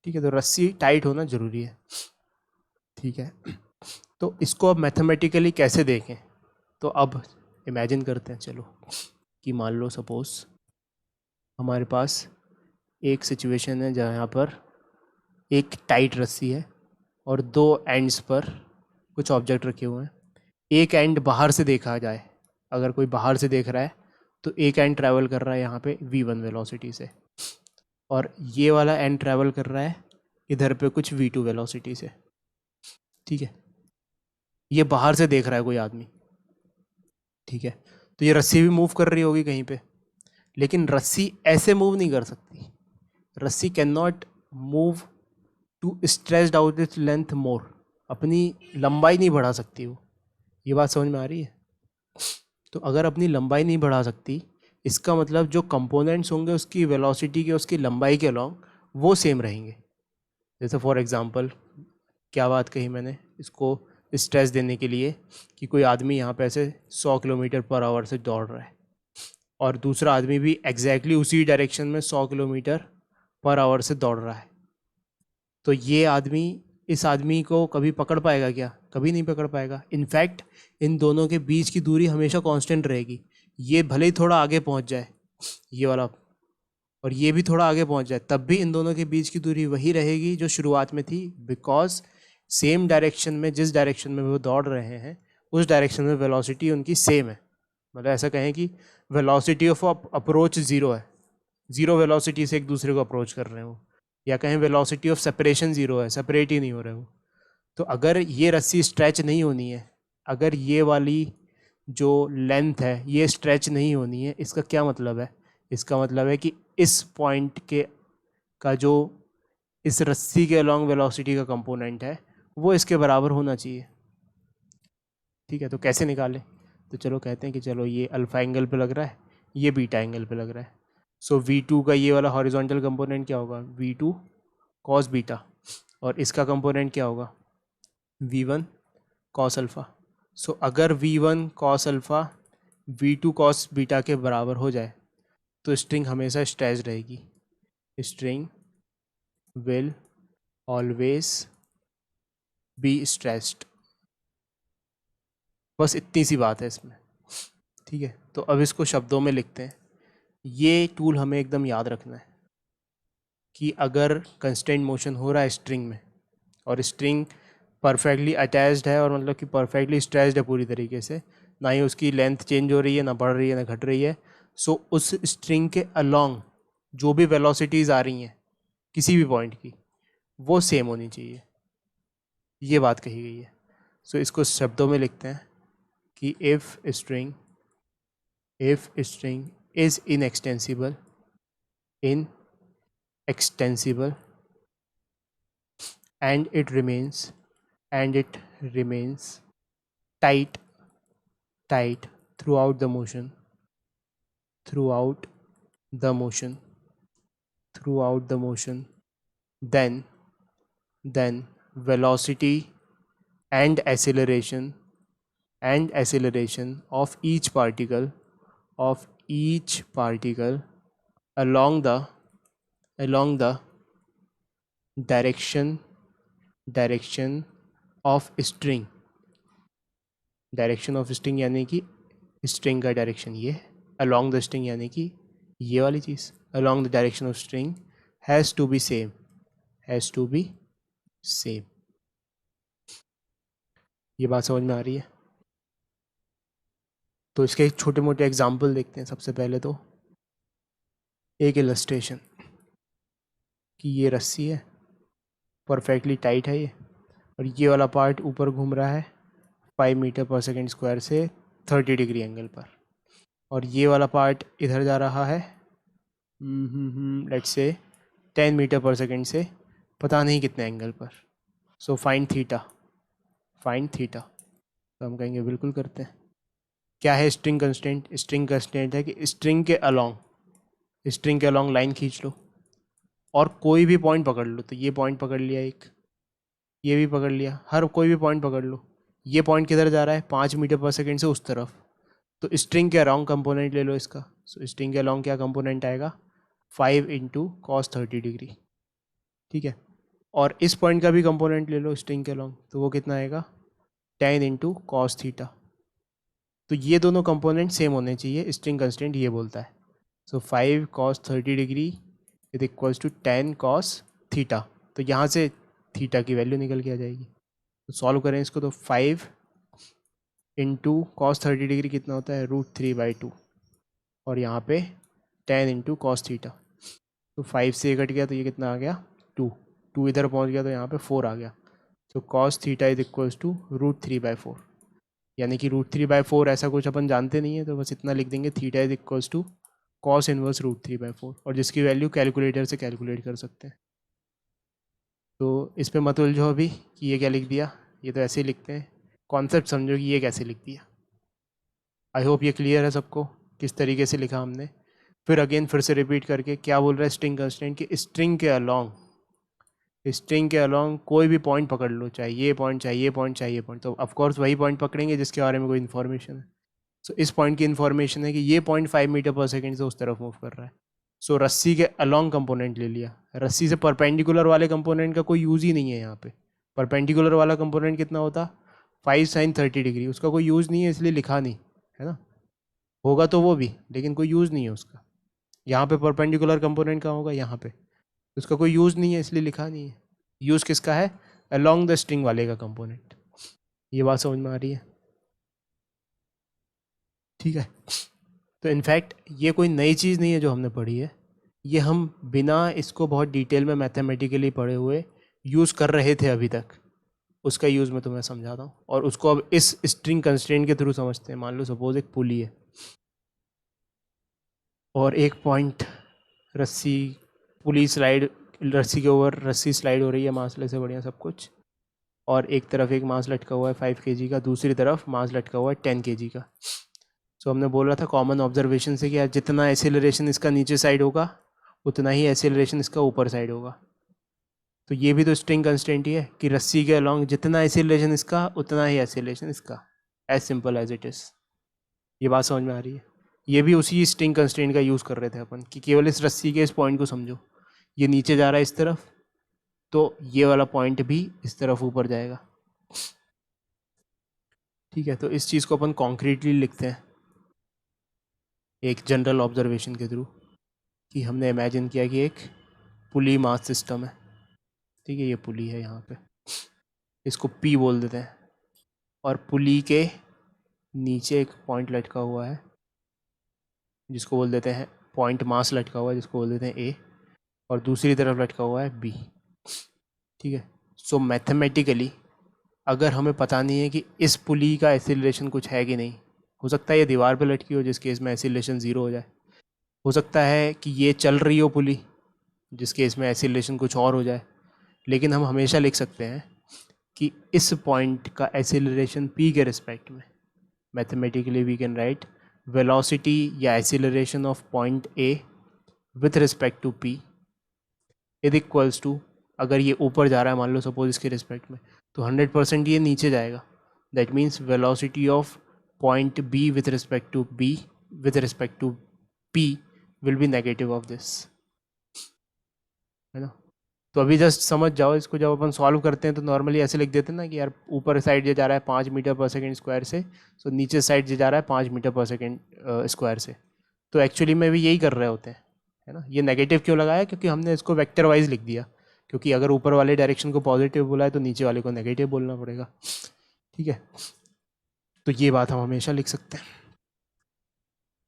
ठीक है, तो रस्सी टाइट होना ज़रूरी है। ठीक है, तो इसको अब मैथमेटिकली कैसे देखें? तो अब इमेजिन करते हैं, चलो, कि मान लो सपोज़ हमारे पास एक सिचुएशन है जहाँ पर एक टाइट रस्सी है और दो एंड्स पर कुछ ऑब्जेक्ट रखे हुए हैं। एक एंड बाहर से देखा जाए, अगर कोई बाहर से देख रहा है तो एक एंड ट्रैवल कर रहा है यहाँ पे v1 वेलोसिटी से, और ये वाला एंड ट्रैवल कर रहा है इधर पे कुछ v2 वेलोसिटी से। ठीक है, ये बाहर से देख रहा है कोई आदमी। ठीक है, तो ये रस्सी भी मूव कर रही होगी कहीं पे, लेकिन रस्सी ऐसे मूव नहीं कर सकती। रस्सी can not move to stretched out its length more, अपनी लंबाई नहीं बढ़ा सकती वो। ये बात समझ में आ रही है? तो अगर अपनी लंबाई नहीं बढ़ा सकती, इसका मतलब जो कंपोनेंट्स होंगे उसकी वेलोसिटी के, उसकी लंबाई के अलॉन्ग वो सेम रहेंगे। जैसे फॉर एग्जांपल, क्या बात कही मैंने इसको स्ट्रेस देने के लिए, कि कोई आदमी यहाँ पे ऐसे 100 किलोमीटर पर आवर से दौड़ रहा है और दूसरा आदमी भी एग्जैक्टली उसी डायरेक्शन में 100 किलोमीटर पर आवर से दौड़ रहा है। तो ये आदमी इस आदमी को कभी पकड़ पाएगा क्या? कभी नहीं पकड़ पाएगा। इनफैक्ट इन दोनों के बीच की दूरी हमेशा कांस्टेंट रहेगी। ये भले ही थोड़ा आगे पहुंच जाए, ये वाला, और ये भी थोड़ा आगे पहुंच जाए, तब भी इन दोनों के बीच की दूरी वही रहेगी जो शुरुआत में थी, बिकॉज सेम डायरेक्शन में, जिस डायरेक्शन में वो दौड़ रहे हैं उस डायरेक्शन में वेलोसिटी उनकी सेम है। मतलब ऐसा कहें कि वेलोसिटी ऑफ अप्रोच ज़ीरो है, ज़ीरो वेलोसिटी से एक दूसरे को अप्रोच कर रहे हैं वो, या कहें वेलोसिटी ऑफ सेपरेशन ज़ीरो है, सेपरेट ही नहीं हो रहे वो। तो अगर ये रस्सी स्ट्रेच नहीं होनी है, अगर ये वाली जो लेंथ है ये स्ट्रेच नहीं होनी है, इसका क्या मतलब है? इसका मतलब है कि इस पॉइंट के का जो इस रस्सी के अलॉन्ग वेलोसिटी का कंपोनेंट है वो इसके बराबर होना चाहिए। ठीक है, तो कैसे निकालें? तो चलो कहते हैं कि चलो ये अल्फ़ा एंगल पे लग रहा है, ये बीटा एंगल पे लग रहा है, सो V2 का ये वाला हॉरिजॉन्टल कंपोनेंट क्या होगा, V2 कॉस बीटा, और इसका कंपोनेंट क्या होगा, V1 कॉस अल्फ़ा। सो अगर V1 cos alpha V2 cos beta के बराबर हो जाए तो स्ट्रिंग हमेशा स्ट्रेच रहेगी, string will always be stretched. बस इतनी सी बात है इसमें, ठीक है। तो अब इसको शब्दों में लिखते हैं। ये टूल हमें एकदम याद रखना है कि अगर कंस्टेंट मोशन हो रहा है स्ट्रिंग में और स्ट्रिंग परफेक्टली अटैच्ड है और मतलब कि परफेक्टली स्ट्रेच्ड है पूरी तरीके से, ना ही उसकी लेंथ चेंज हो रही है, ना बढ़ रही है, ना घट रही है, सो उस स्ट्रिंग के अलोंग जो भी वेलोसिटीज़ आ रही हैं किसी भी पॉइंट की, वो सेम होनी चाहिए, ये बात कही गई है। सो इसको शब्दों में लिखते हैं कि if string is inextensible and it remains tight throughout the motion then velocity and acceleration of each particle along the direction of string यानी कि स्ट्रिंग का डायरेक्शन ये, along the string यानी कि ये वाली चीज़, along the direction of string has to be same। ये बात समझ में आ रही है? तो इसके एक छोटे मोटे एग्जाम्पल देखते हैं। सबसे पहले तो एक इलस्ट्रेशन कि ये रस्सी है, परफेक्टली टाइट है ये, और ये वाला पार्ट ऊपर घूम रहा है 5 मीटर पर सेकेंड स्क्वायर से 30 डिग्री एंगल पर, और ये वाला पार्ट इधर जा रहा है let's say 10 metre per second से पता नहीं कितने एंगल पर। So find theta. तो हम कहेंगे बिल्कुल करते हैं। क्या है स्ट्रिंग कंस्टेंट है कि स्ट्रिंग के अलोंग लाइन खींच लो और कोई भी पॉइंट पकड़ लो। तो ये पॉइंट पकड़ लिया, एक ये भी पकड़ लिया, हर कोई भी पॉइंट पकड़ लो। ये पॉइंट किधर जा रहा है, 5 मीटर पर सेकेंड से उस तरफ, तो स्ट्रिंग के अलोंग कंपोनेंट ले लो इसका। सो स्ट्रिंग के अलोंग क्या कंपोनेंट आएगा, 5 इंटू कॉस 30 डिग्री, ठीक है। और इस पॉइंट का भी कंपोनेंट ले लो स्ट्रिंग के अलोंग, तो वो कितना आएगा, 10 इंटू कॉस थीटा। तो ये दोनों कंपोनेंट सेम होने चाहिए, स्ट्रिंग कंस्टेंट ये बोलता है। So 5 cos 30 degree is equals to 10 cos theta. तो यहाँ से थीटा की वैल्यू निकल के आ जाएगी। तो सॉल्व करें इसको, तो 5 इंटू कॉस 30 डिग्री कितना होता है, √3/2, और यहाँ पे 10 इंटू कॉस थीटा। तो 5 से कट गया तो ये कितना आ गया, 2 इधर पहुँच गया तो यहाँ पे 4 आ गया। तो cos theta is equals to √3/4, यानी कि √3/4 ऐसा कुछ अपन जानते नहीं है, तो बस इतना लिख देंगे, theta is equals to cos inverse √3/4, और जिसकी वैल्यू कैलकुलेटर से कैलकुलेट कर सकते हैं। तो इस पर मत उलझो अभी कि ये क्या लिख दिया, ये तो ऐसे ही लिखते हैं, कॉन्सेप्ट समझो कि ये कैसे लिख दिया। आई होप ये क्लियर है सबको किस तरीके से लिखा हमने। फिर से रिपीट करके क्या बोल रहा है स्ट्रिंग कंस्टेंट कि स्ट्रिंग के अलोंग कोई भी पॉइंट पकड़ लो, चाहे ये पॉइंट, चाहे ये पॉइंट, चाहे ये पॉइंट, तो ऑफकोर्स वही पॉइंट पकड़ेंगे जिसके बारे में कोई इन्फॉर्मेशन है। सो इस पॉइंट की इन्फॉर्मेशन है कि ये पॉइंट 5 मीटर पर सेकेंड से उस तरफ मूव कर रहा है। सो रस्सी के अलोंग कंपोनेंट ले लिया, रस्सी से परपेंडिकुलर वाले कंपोनेंट का कोई यूज़ ही नहीं है यहाँ पे। परपेंडिकुलर वाला कंपोनेंट कितना होता, 5 sin 30 डिग्री, उसका कोई यूज़ नहीं है इसलिए लिखा नहीं है ना, होगा तो वो भी, लेकिन कोई यूज़ नहीं है उसका। यहाँ पे परपेंडिकुलर कंपोनेंट कहाँ होगा, यहाँ पे, उसका कोई यूज़ नहीं है इसलिए लिखा नहीं है। यूज़ किसका है, अलोंग द स्ट्रिंग वाले का कंपोनेंट। ये बात समझ में आ रही है, ठीक है। तो इनफैक्ट ये कोई नई चीज़ नहीं है जो हमने पढ़ी है, ये हम बिना इसको बहुत डिटेल में मैथमेटिकली पढ़े हुए यूज़ कर रहे थे अभी तक। उसका यूज़ मैं तुम्हें समझाता हूँ, और उसको अब इस स्ट्रिंग कंस्ट्रेंट के थ्रू समझते हैं। मान लो सपोज एक पुली है और एक पॉइंट रस्सी, पुली स्लाइड, रस्सी के ऊपर रस्सी स्लाइड हो रही है मासले से, बढ़िया सब कुछ, और एक तरफ एक मास लटका हुआ है 5 kg का, दूसरी तरफ मास लटका हुआ है 10 kg का। सो हमने बोला था कॉमन ऑब्जर्वेशन से कि यार जितना एसिलरेशन इसका नीचे साइड होगा उतना ही एसिलरेशन इसका ऊपर साइड होगा। तो ये भी तो स्ट्रिंग कंस्ट्रेंट ही है कि रस्सी के अलॉन्ग जितना एसिलरेशन इसका उतना ही एसिलरेशन इसका, as simple as it is. ये बात समझ में आ रही है? ये भी उसी स्ट्रिंग कंस्ट्रेंट का यूज़ कर रहे थे अपन कि केवल इस रस्सी के इस पॉइंट को समझो, ये नीचे जा रहा है इस तरफ, तो ये वाला पॉइंट भी इस तरफ ऊपर जाएगा। ठीक है, तो इस चीज़ को अपन कॉन्क्रीटली लिखते हैं एक जनरल ऑब्जर्वेशन के थ्रू कि हमने इमेजिन किया कि एक पुली मास सिस्टम है। ठीक है, ये पुली है यहाँ पे, इसको पी बोल देते हैं, और पुली के नीचे एक पॉइंट लटका हुआ है जिसको बोल देते हैं पॉइंट मास लटका हुआ है जिसको बोल देते हैं ए, और दूसरी तरफ लटका हुआ है बी। ठीक है, सो मैथमेटिकली अगर हमें पता नहीं है कि इस पुली का एसिलेशन कुछ है कि नहीं, हो सकता है ये दीवार पे लटकी हो जिस केस में एसिलेशन ज़ीरो हो जाए, हो सकता है कि ये चल रही हो पुली जिस केस में एसिलेशन कुछ और हो जाए, लेकिन हम हमेशा लिख सकते हैं कि इस पॉइंट का एसिलरेशन p के रिस्पेक्ट में, mathematically we can write velocity या acceleration of point a with respect to p is equals to, अगर ये ऊपर जा रहा है मान लो सपोज इसके रिस्पेक्ट में, तो 100% ये नीचे जाएगा। That means velocity of point b with respect to b with respect to p will be negative of this, है ना? तो अभी जस्ट समझ जाओ इसको, जब अपन सॉल्व करते हैं तो नॉर्मली ऐसे लिख देते हैं ना कि यार ऊपर साइड ये जा रहा है 5 मीटर पर सेकेंड स्क्वायर से, तो नीचे साइड ये जा रहा है 5 मीटर पर सेकेंड स्क्वायर से। तो एक्चुअली में भी यही कर रहे होते हैं, है ना? ये नेगेटिव क्यों लगाया? क्योंकि हमने इसको वेक्टर वाइज लिख दिया, क्योंकि अगर ऊपर वाले डायरेक्शन को पॉजिटिव बोला है तो नीचे वाले को नेगेटिव बोलना पड़ेगा। ठीक है, तो ये बात हम हमेशा लिख सकते हैं।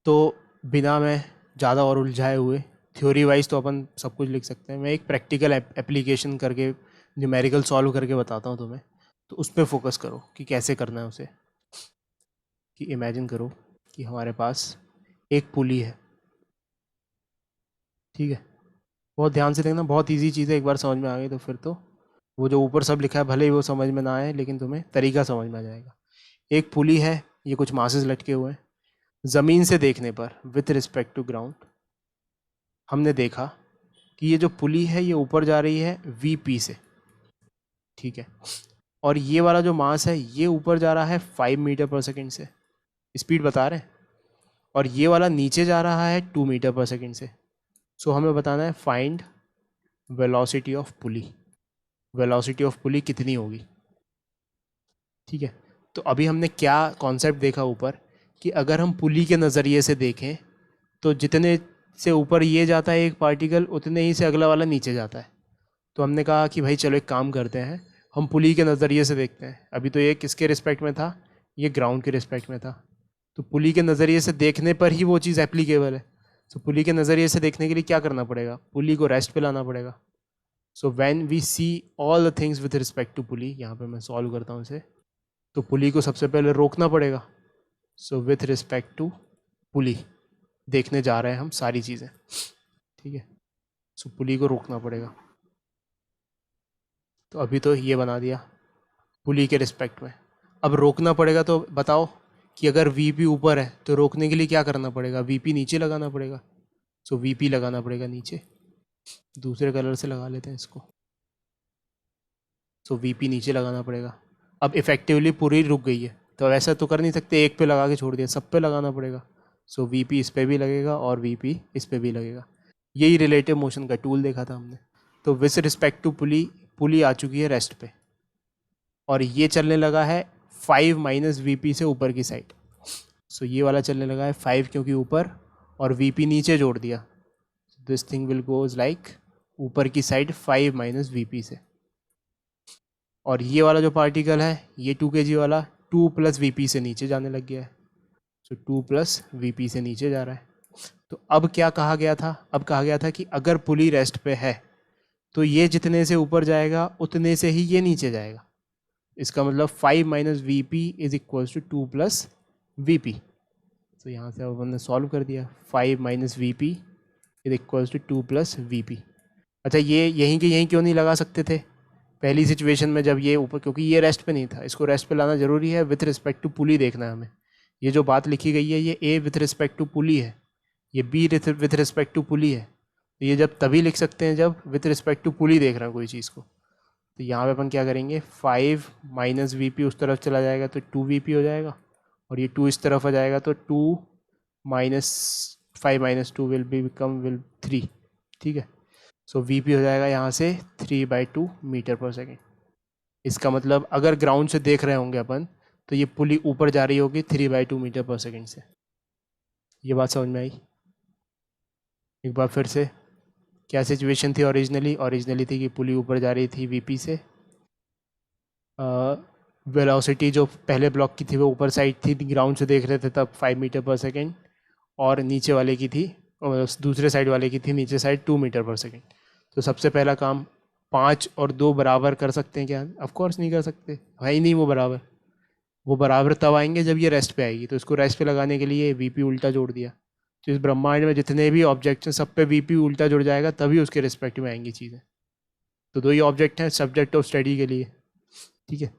तो बिना मैं ज़्यादा और उलझाए हुए, थ्योरी वाइज तो अपन सब कुछ लिख सकते हैं, मैं एक प्रैक्टिकल एप्लीकेशन करके न्यूमेरिकल सॉल्व करके बताता हूँ तुम्हें, तो उस पर फोकस करो कि कैसे करना है उसे। कि इमेजिन करो कि हमारे पास एक पुली है। ठीक है, बहुत ध्यान से देखना, बहुत इजी चीज़ है, एक बार समझ में आ गई तो फिर तो वो जो ऊपर सब लिखा है भले ही वो समझ में ना आए, लेकिन तुम्हें तरीका समझ में आ जाएगा। एक पुली है, ये कुछ मासेस लटके हुए हैं, ज़मीन से देखने पर विथ रिस्पेक्ट टू ग्राउंड हमने देखा कि ये जो पुली है ये ऊपर जा रही है वीपी से। ठीक है, और ये वाला जो मास है ये ऊपर जा रहा है 5 मीटर पर सेकेंड से, स्पीड बता रहे हैं, और ये वाला नीचे जा रहा है 2 मीटर पर सेकेंड से। सो हमें बताना है find velocity of pulley, velocity of pulley कितनी होगी। ठीक है, तो अभी हमने क्या कॉन्सेप्ट देखा ऊपर कि अगर हम पुली के नज़रिए से देखें तो जितने से ऊपर ये जाता है एक पार्टिकल उतने ही से अगला वाला नीचे जाता है। तो हमने कहा कि भाई चलो एक काम करते हैं, हम पुली के नज़रिए से देखते हैं। अभी तो ये किसके रिस्पेक्ट में था? ये ग्राउंड के रिस्पेक्ट में था। तो पुली के नज़रिए से देखने पर ही वो चीज़ एप्लीकेबल है। सो पुली के नज़रिए से देखने के लिए क्या करना पड़ेगा? पुली को रेस्ट पे लाना पड़ेगा। So when we see all the things with respect to pulley, यहाँ पे मैं सॉल्व करता हूँ इसे, तो पुली को सबसे पहले रोकना पड़ेगा। सो विथ रिस्पेक्ट टू पुली देखने जा रहे हैं हम सारी चीज़ें। ठीक है, सो पुली को रोकना पड़ेगा। तो अभी तो ये बना दिया पुली के रिस्पेक्ट में। अब रोकना पड़ेगा, तो बताओ कि अगर वीपी ऊपर है तो रोकने के लिए क्या करना पड़ेगा? वीपी नीचे लगाना पड़ेगा। सो वीपी लगाना पड़ेगा नीचे। दूसरे कलर से लगा लेते हैं इसको। सो वीपी नीचे लगाना पड़ेगा। अब इफेक्टिवली पूरी रुक गई है, तो ऐसा तो कर नहीं सकते एक पे लगा के छोड़ दिया, सब पे लगाना पड़ेगा। सो वीपी इस पे भी लगेगा और वीपी इस पे भी लगेगा। यही रिलेटिव मोशन का टूल देखा था हमने। तो विथ रिस्पेक्ट टू पुली, पुली आ चुकी है रेस्ट पे और ये चलने लगा है 5 माइनस वीपी से ऊपर की साइड। सो ये वाला चलने लगा है 5 क्योंकि ऊपर, और वीपी नीचे जोड़ दिया। This thing will goes like ऊपर की साइड 5 माइनस वीपी से। और ये वाला जो पार्टिकल है ये 2 kg वाला 2 प्लस वीपी से नीचे जाने लग गया है। सो 2 प्लस वीपी से नीचे जा रहा है। तो अब क्या कहा गया था? अब कहा गया था कि अगर पुली रेस्ट पे है तो ये जितने से ऊपर जाएगा उतने से ही ये नीचे जाएगा। इसका मतलब 5 minus V P is equals to 2 plus V P. तो यहाँ से अब हमने सॉल्व कर दिया। 5 minus V P is equals to 2 plus V P. अच्छा, ये यहीं के यहीं क्यों नहीं लगा सकते थे पहली सिचुएशन में जब ये ऊपर? क्योंकि ये रेस्ट पे नहीं था, इसको रेस्ट पे लाना जरूरी है। विथ रिस्पेक्ट टू पुली देखना है हमें, ये जो बात लिखी गई है ये A with respect to pulley है, ये B with respect to pulley है। तो ये जब तभी लिख सकते हैं जब विथ रिस्पेक्ट टू पुली देख रहे हैं कोई चीज़ को। तो यहाँ पे अपन क्या करेंगे, 5 माइनस वी पी उस तरफ चला जाएगा तो 2 वी पी हो जाएगा, और ये 2 इस तरफ आ जाएगा तो 2 minus 5 minus 2 will be become will 3। ठीक है, सो वी पी हो जाएगा यहाँ से 3/2 मीटर पर सेकेंड। इसका मतलब अगर ग्राउंड से देख रहे होंगे अपन तो ये पुली ऊपर जा रही होगी 3/2 मीटर पर सेकेंड से। ये बात समझ में आई? एक बार फिर से, क्या सिचुएशन थी ओरिजिनली थी कि पुली ऊपर जा रही थी वीपी से, वेलोसिटी जो पहले ब्लॉक की थी वो ऊपर साइड थी, ग्राउंड से देख रहे थे तब 5 मीटर पर सेकेंड, और नीचे वाले की थी दूसरे साइड वाले की थी नीचे साइड 2 मीटर पर सेकेंड। तो सबसे पहला काम 5 और 2 बराबर कर सकते हैं क्या? ऑफ कोर्स नहीं कर सकते, है ही नहीं वो बराबर। वो बराबर तब आएंगे जब ये रेस्ट पे आएगी, तो इसको रेस्ट पे लगाने के लिए वीपी उल्टा जोड़ दिया। तो इस ब्रह्मांड में जितने भी ऑब्जेक्ट हैं सब पे वीपी उल्टा जुड़ जाएगा, तभी उसके रिस्पेक्ट में आएंगी चीज़ें। तो 2 ही ऑब्जेक्ट हैं सब्जेक्ट ऑफ स्टडी के लिए। ठीक है,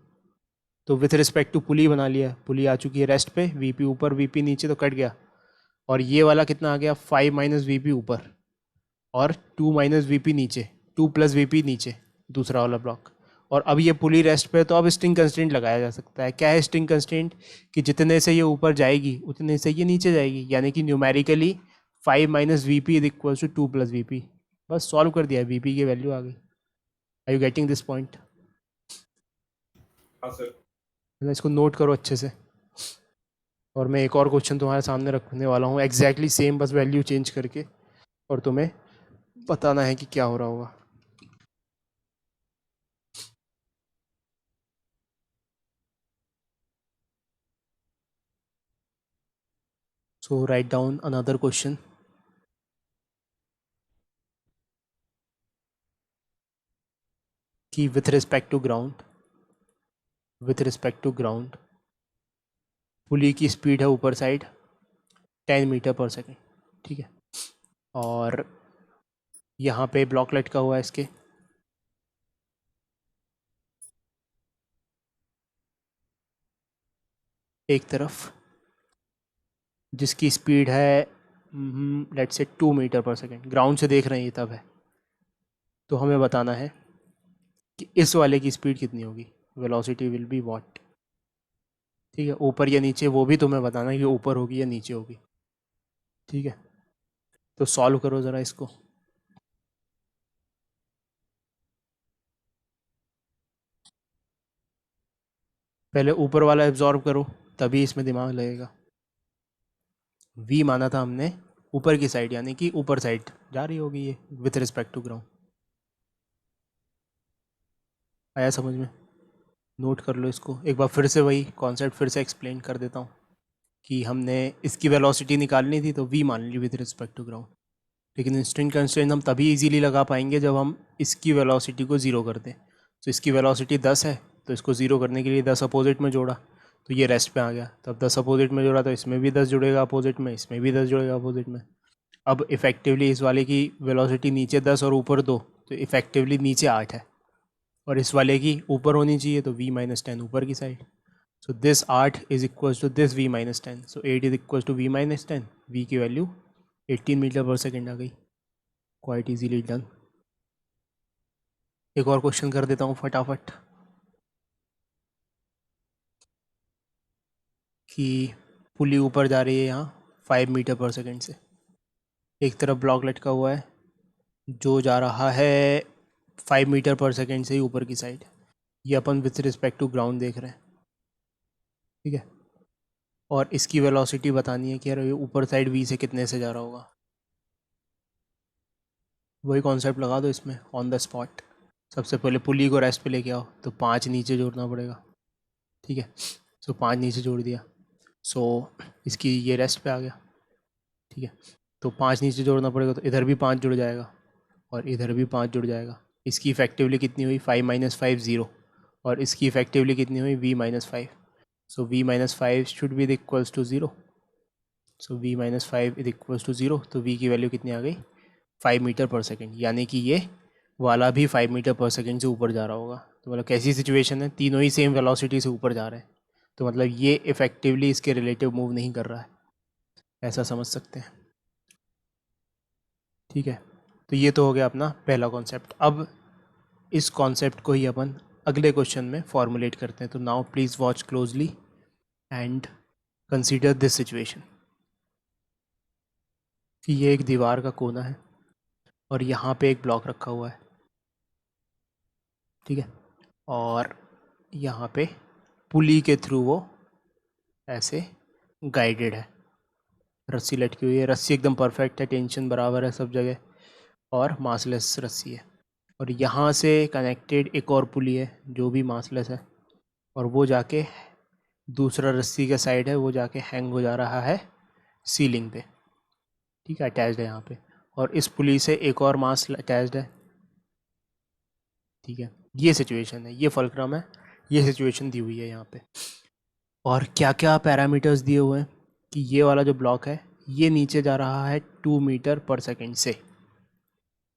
तो विथ रिस्पेक्ट टू पुली बना लिया, पुली आ चुकी है रेस्ट पे, वीपी ऊपर वीपी नीचे तो कट गया। और ये वाला कितना आ गया, 5 माइनस वीपी ऊपर और 2 माइनस वीपी नीचे, 2 प्लस वीपी नीचे दूसरा वाला ब्लॉक। और अब ये पुली रेस्ट पे, तो अब स्ट्रिंग कंस्ट्रेंट लगाया जा सकता है। क्या है स्ट्रिंग कंस्ट्रेंट? कि जितने से ये ऊपर जाएगी उतने से ये नीचे जाएगी, यानी कि numerically 5 minus V P is equal to 2 plus V P. बस सॉल्व कर दिया, वी पी की वैल्यू आ गई। Are you getting this point? हाँ सर। इसको नोट करो अच्छे से, और मैं एक और क्वेश्चन तुम्हारे सामने रखने वाला हूँ एग्जैक्टली सेम, बस वैल्यू चेंज करके, और तुम्हें बताना है कि क्या हो रहा होगा। So write down another question. कि with respect to ground पुली की स्पीड है ऊपर साइड 10 मीटर पर सेकेंड। ठीक है, और यहाँ पे ब्लॉक लटका हुआ है इसके, एक तरफ, जिसकी स्पीड है let's say 2 metre per second. Ground से देख रहे हैं ये तब है। तो हमें बताना है कि इस वाले की स्पीड कितनी होगी, वेलोसिटी विल बी व्हाट। ठीक है, ऊपर या नीचे वो भी तुम्हें बताना है कि ऊपर होगी या नीचे होगी। ठीक है, तो सॉल्व करो ज़रा इसको। पहले ऊपर वाला एब्जॉर्ब करो, तभी इसमें दिमाग लगेगा। v माना था हमने ऊपर की साइड, यानी कि ऊपर साइड जा रही होगी ये विथ रिस्पेक्ट टू ग्राउंड। आया समझ में? नोट कर लो इसको। एक बार फिर से वही कॉन्सेप्ट फिर से एक्सप्लेन कर देता हूँ कि हमने इसकी वेलोसिटी निकालनी थी तो v मान ली विथ रिस्पेक्ट टू ग्राउंड, लेकिन इंस्टेंट कंस्ट्रेंट हम तभी इजीली लगा पाएंगे जब हम इसकी वेलोसिटी को ज़ीरो कर दें। तो इसकी वेलोसिटी 10 है, तो इसको ज़ीरो करने के लिए 10 अपोजिट में जोड़ा, तो ये रेस्ट पे आ गया। तो अब 10 अपोजिट में जोड़ा तो इसमें भी 10 जुड़ेगा अपोजिट में, इसमें भी 10 जुड़ेगा अपोजिट में। अब इफ़ेक्टिवली इस वाले की वेलोसिटी नीचे 10 और ऊपर 2, तो इफ़ेक्टिवली नीचे 8 है, और इस वाले की ऊपर होनी चाहिए, तो v माइनस 10 ऊपर की side. So this 8 is equals to this v minus 10, so 8 is equals to v minus 10। v की वैल्यू 18 मीटर पर सेकेंड आ गई। Quite easily done. एक और क्वेश्चन कर देता हूँ फटाफट, कि पुली ऊपर जा रही है यहाँ 5 मीटर पर सेकेंड से, एक तरफ ब्लॉक लटका हुआ है जो जा रहा है 5 मीटर पर सेकेंड से ही ऊपर की साइड। ये अपन विथ रिस्पेक्ट टू ग्राउंड देख रहे हैं। ठीक है, और इसकी वेलोसिटी बतानी है कि यार ये ऊपर साइड v से कितने से जा रहा होगा। वही कॉन्सेप्ट लगा दो इसमें ऑन द स्पॉट। सबसे पहले पुली को रेस्ट पे लेके आओ, तो 5 नीचे जोड़ना पड़ेगा। ठीक है, सो 5 नीचे जोड़ दिया, सो इसकी ये रेस्ट पे आ गया। ठीक है, तो 5 नीचे जोड़ना पड़ेगा, तो इधर भी 5 जुड़ जाएगा और इधर भी 5 जुड़ जाएगा। इसकी इफेक्टिवली कितनी हुई 5 माइनस 5 0, और इसकी इफेक्टिवली कितनी हुई v minus 5। So v minus 5 should be equals to 0। So v minus 5 is equals to 0, तो v की वैल्यू कितनी आ गई 5 मीटर पर सेकेंड, यानी कि ये वाला भी 5 मीटर पर सेकेंड से ऊपर जा रहा होगा। तो मतलब कैसी सिचुएशन है, तीनों ही सेम वेलोसिटी से ऊपर जा रहे हैं। तो मतलब ये इफ़ेक्टिवली इसके रिलेटिव मूव नहीं कर रहा है, ऐसा समझ सकते हैं। ठीक है, तो ये तो हो गया अपना पहला कॉन्सेप्ट। अब इस कॉन्सेप्ट को ही अपन अगले क्वेश्चन में फॉर्मुलेट करते हैं। तो now please watch closely and consider this situation कि ये एक दीवार का कोना है और यहाँ पे एक ब्लॉक रखा हुआ है, ठीक है, और यहाँ पे पुली के थ्रू वो ऐसे गाइडेड है, रस्सी लटकी हुई है, रस्सी एकदम परफेक्ट है, टेंशन बराबर है सब जगह और मासलेस रस्सी है। और यहाँ से कनेक्टेड एक और पुली है जो भी मासलेस है, और वो जाके दूसरा रस्सी का साइड है, वो जाके हैंग हो जा रहा है सीलिंग पे, ठीक है, अटैच्ड है यहाँ पे। और इस पुली से एक और मास अटैच्ड है, ठीक है। ये सिचुएशन है, ये फलक्रम है, ये सिचुएशन दी हुई है यहाँ पे। और क्या क्या पैरामीटर्स दिए हुए हैं कि ये वाला जो ब्लॉक है ये नीचे जा रहा है 2 मीटर पर सेकेंड से,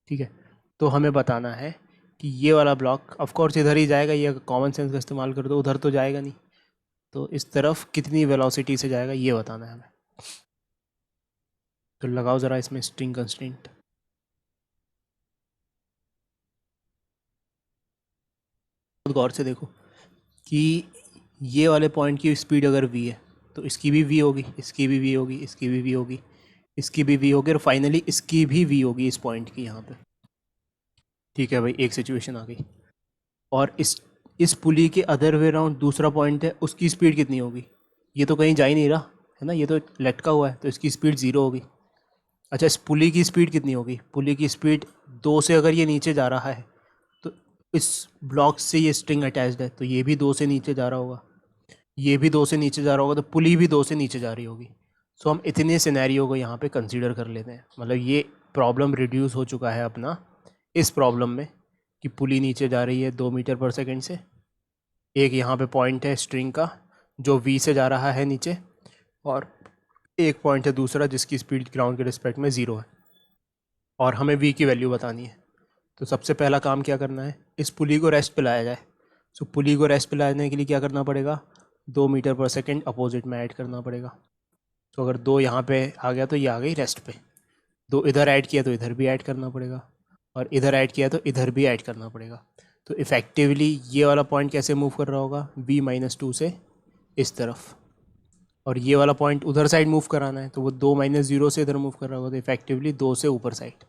ठीक है। तो हमें बताना है कि ये वाला ब्लॉक ऑफ कोर्स इधर ही जाएगा, ये कॉमन सेंस का इस्तेमाल कर दो, उधर तो जाएगा नहीं, तो इस तरफ कितनी वेलोसिटी से जाएगा ये बताना है हमें। तो लगाओ ज़रा इसमें स्ट्रिंग कंस्ट्रेंट। गौर से देखो कि ये वाले पॉइंट की स्पीड अगर v है तो इसकी भी v होगी, इसकी भी v होगी, इसकी भी v होगी, इसकी भी v होगी, और फाइनली इसकी भी v होगी इस पॉइंट की यहाँ पे, ठीक है भाई। एक सिचुएशन आ गई। और इस पुली के अदर वे राउंड दूसरा पॉइंट है, उसकी स्पीड कितनी होगी? ये तो कहीं जा ही नहीं रहा है ना, ये तो लटका हुआ है, तो इसकी स्पीड 0 होगी। अच्छा, इस पुली की स्पीड कितनी होगी? पुली की स्पीड 2 से अगर ये नीचे जा रहा है तो इस ब्लॉक से ये स्ट्रिंग अटैच्ड है, तो ये भी 2 से नीचे जा रहा होगा, ये भी 2 से नीचे जा रहा होगा, तो पुली भी 2 से नीचे जा रही होगी। सो हम इतने सिनेरियो को यहाँ पे कंसीडर कर लेते हैं। मतलब ये प्रॉब्लम रिड्यूस हो चुका है अपना इस प्रॉब्लम में कि पुली नीचे जा रही है 2 मीटर पर सेकेंड से, एक यहाँ पे पॉइंट है स्ट्रिंग का जो v से जा रहा है नीचे, और एक पॉइंट है दूसरा जिसकी स्पीड ग्राउंड के रिस्पेक्ट में 0 है, और हमें v की वैल्यू बतानी है। तो सबसे पहला काम क्या करना है, इस पुली को रेस्ट पे लाया जाए। सो पुली को रेस्ट पे लाने के लिए क्या करना पड़ेगा, 2 मीटर पर सेकेंड अपोजिट में ऐड करना पड़ेगा। तो अगर 2 यहाँ पे आ गया तो ये आ गई रेस्ट पे, 2 इधर ऐड किया तो इधर भी ऐड करना पड़ेगा, और इधर ऐड किया तो इधर भी ऐड करना पड़ेगा। तो इफ़ेक्टिवली ये वाला पॉइंट कैसे मूव कर रहा होगा, v-2 से इस तरफ, और ये वाला पॉइंट उधर साइड मूव कराना है, तो वो 2-0 से इधर मूव कर रहा होगा, तो इफेक्टिवली 2 से ऊपर साइड।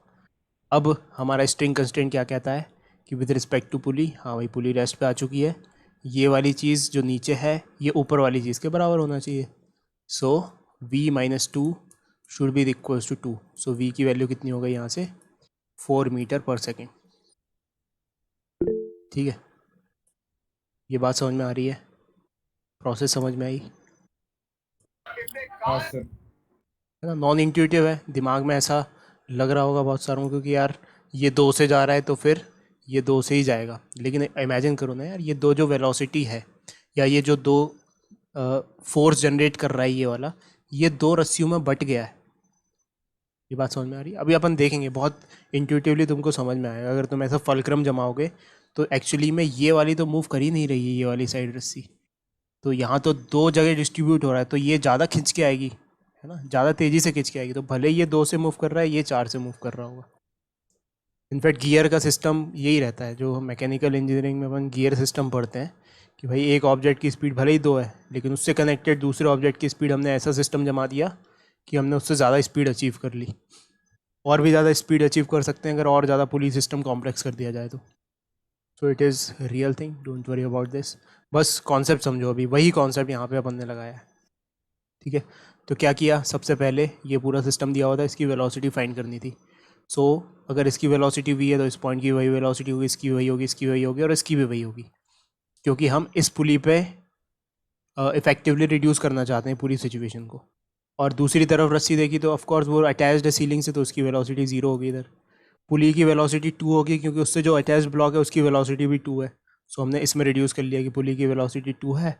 अब हमारा स्ट्रिंग कंस्ट्रेंट क्या कहता है कि विद रिस्पेक्ट टू पुली, हाँ भाई पुली रेस्ट पे आ चुकी है, ये वाली चीज़ जो नीचे है ये ऊपर वाली चीज़ के बराबर होना चाहिए। So v-2 should be equals to 2। So v की वैल्यू कितनी हो गई यहाँ से, 4 मीटर पर सेकेंड, ठीक है। ये बात समझ में आ रही है, प्रोसेस समझ में आई हाँ सर। है ना? नॉन इंट्यूटिव है, दिमाग में ऐसा लग रहा होगा बहुत सारों को कि यार ये 2 से जा रहा है तो फिर ये 2 से ही जाएगा, लेकिन इमेजिन करो ना यार, ये दो जो वेलोसिटी है या ये जो 2 फोर्स जनरेट कर रहा है ये वाला, ये 2 रस्सियों में बट गया है। ये बात समझ में आ रही है? अभी अपन देखेंगे, बहुत इंट्यूटिवली तुमको समझ में आएगा। अगर तुम ऐसा फलक्रम जमाओगे तो एक्चुअली में ये वाली तो मूव कर ही नहीं रही है, ये वाली साइड रस्सी, तो यहाँ तो 2 जगह डिस्ट्रीब्यूट हो रहा है, तो ये ज़्यादा खिंच के आएगी, है ना, ज़्यादा तेज़ी से खिंच के आएगी। तो भले ये 2 से मूव कर रहा है, ये 4 से मूव कर रहा होगा। इनफैक्ट गियर का सिस्टम यही रहता है, जो मैकेनिकल इंजीनियरिंग में अपन गियर सिस्टम पढ़ते हैं कि भाई एक ऑब्जेक्ट की स्पीड भले ही 2 है, लेकिन उससे कनेक्टेड दूसरे ऑब्जेक्ट की स्पीड हमने ऐसा सिस्टम जमा दिया कि हमने उससे ज़्यादा स्पीड अचीव कर ली, और भी ज़्यादा स्पीड अचीव कर सकते हैं अगर और ज़्यादा पुली सिस्टम कॉम्प्लेक्स कर दिया जाए तो। So it is real thing, don't worry about this, बस कॉन्सेप्ट समझो। अभी वही कॉन्सेप्ट यहाँ पे अपन ने लगाया है, ठीक है। तो क्या किया, सबसे पहले ये पूरा सिस्टम दिया हुआ था, इसकी वेलोसिटी फाइंड करनी थी। सो अगर इसकी वेलोसिटी v है तो इस पॉइंट की वही वेलोसिटी होगी, इसकी वही होगी, इसकी वही होगी, और इसकी भी वही होगी, क्योंकि हम इस पुली पे इफेक्टिवली रिड्यूस करना चाहते हैं पूरी सिचुएशन को। और दूसरी तरफ रस्सी देखी तो ऑफकोर्स वो अटैच्ड है सीलिंग से, तो उसकी वेलोसिटी 0 होगी। इधर पुली की वेलोसिटी 2 होगी, क्योंकि उससे जो अटैच्ड ब्लॉक है उसकी वेलोसिटी भी 2 है। सो हमने इसमें रिड्यूस कर लिया कि पुली की वेलोसिटी 2 है,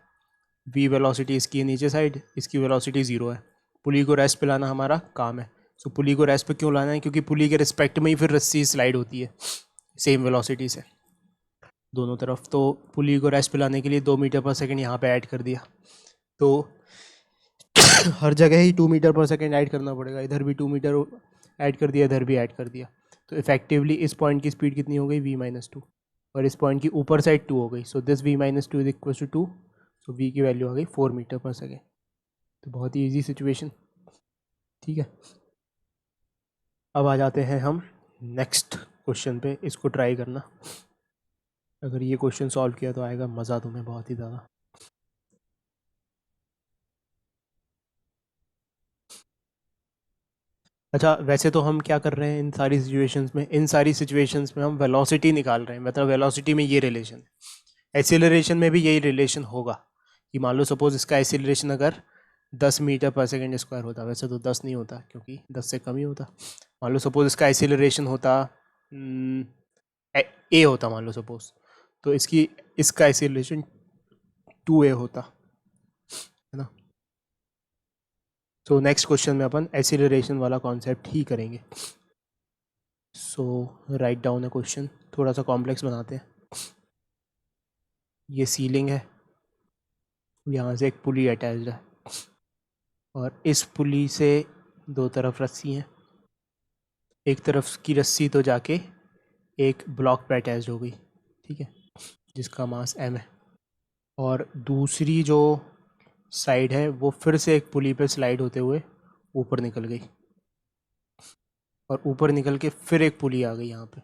v वेलोसिटी इसकी है नीचे साइड, इसकी वेलोसिटी 0 है। पुली को रेस्ट पे लाना हमारा काम है। सो पुली को रेस्ट पे क्यों लाना है, क्योंकि पुली के रिस्पेक्ट में ही फिर रस्सी स्लाइड होती है सेम वेलोसिटी से। दोनों तरफ। तो पुली को रेस्ट पिलाने के लिए 2 मीटर पर सेकेंड यहाँ पे ऐड कर दिया, तो हर जगह ही 2 मीटर पर सेकेंड ऐड करना पड़ेगा। इधर भी 2 मीटर ऐड कर दिया, इधर भी ऐड कर दिया, तो इफेक्टिवली इस पॉइंट की स्पीड कितनी हो गई, v-2, और इस पॉइंट की ऊपर साइड 2 हो गई। So this v-2 is equal to 2, so v की वैल्यू आ गई 4 मीटर पर सेकेंड। तो बहुत ही ईजी सिचुएशन, ठीक है। अब आ जाते हैं हम नेक्स्ट क्वेश्चन पे, इसको ट्राई करना। अगर ये क्वेश्चन सॉल्व किया तो आएगा मज़ा तुम्हें बहुत ही ज़्यादा। अच्छा, वैसे तो हम क्या कर रहे हैं इन सारी सिचुएशंस में हम वेलोसिटी निकाल रहे हैं, मतलब वेलोसिटी में ये रिलेशन है। एसिलरेशन में भी यही रिलेशन होगा कि मान लो सपोज इसका एसिलरेशन अगर 10 मीटर पर सेकेंड स्क्वायर होता, वैसे तो 10 नहीं होता क्योंकि 10 से कम ही होता। मान लो सपोज इसका एसिलरेशन होता ए होता मान लो सपोज, तो इसका एसिलरेशन 2a होता, है ना। तो नेक्स्ट क्वेश्चन में अपन एसिलरेशन वाला कॉन्सेप्ट ही करेंगे। सो राइट डाउन है क्वेश्चन, थोड़ा सा कॉम्प्लेक्स बनाते हैं। ये सीलिंग है, यहाँ से एक पुली अटैच्ड है, और इस पुली से दो तरफ रस्सी हैं। एक तरफ की रस्सी तो जाके एक ब्लॉक पे अटैच्ड हो गई, ठीक है, जिसका मास m है, और दूसरी जो साइड है वो फिर से एक पुली पे स्लाइड होते हुए ऊपर निकल गई, और ऊपर निकल के फिर एक पुली आ गई यहाँ पे।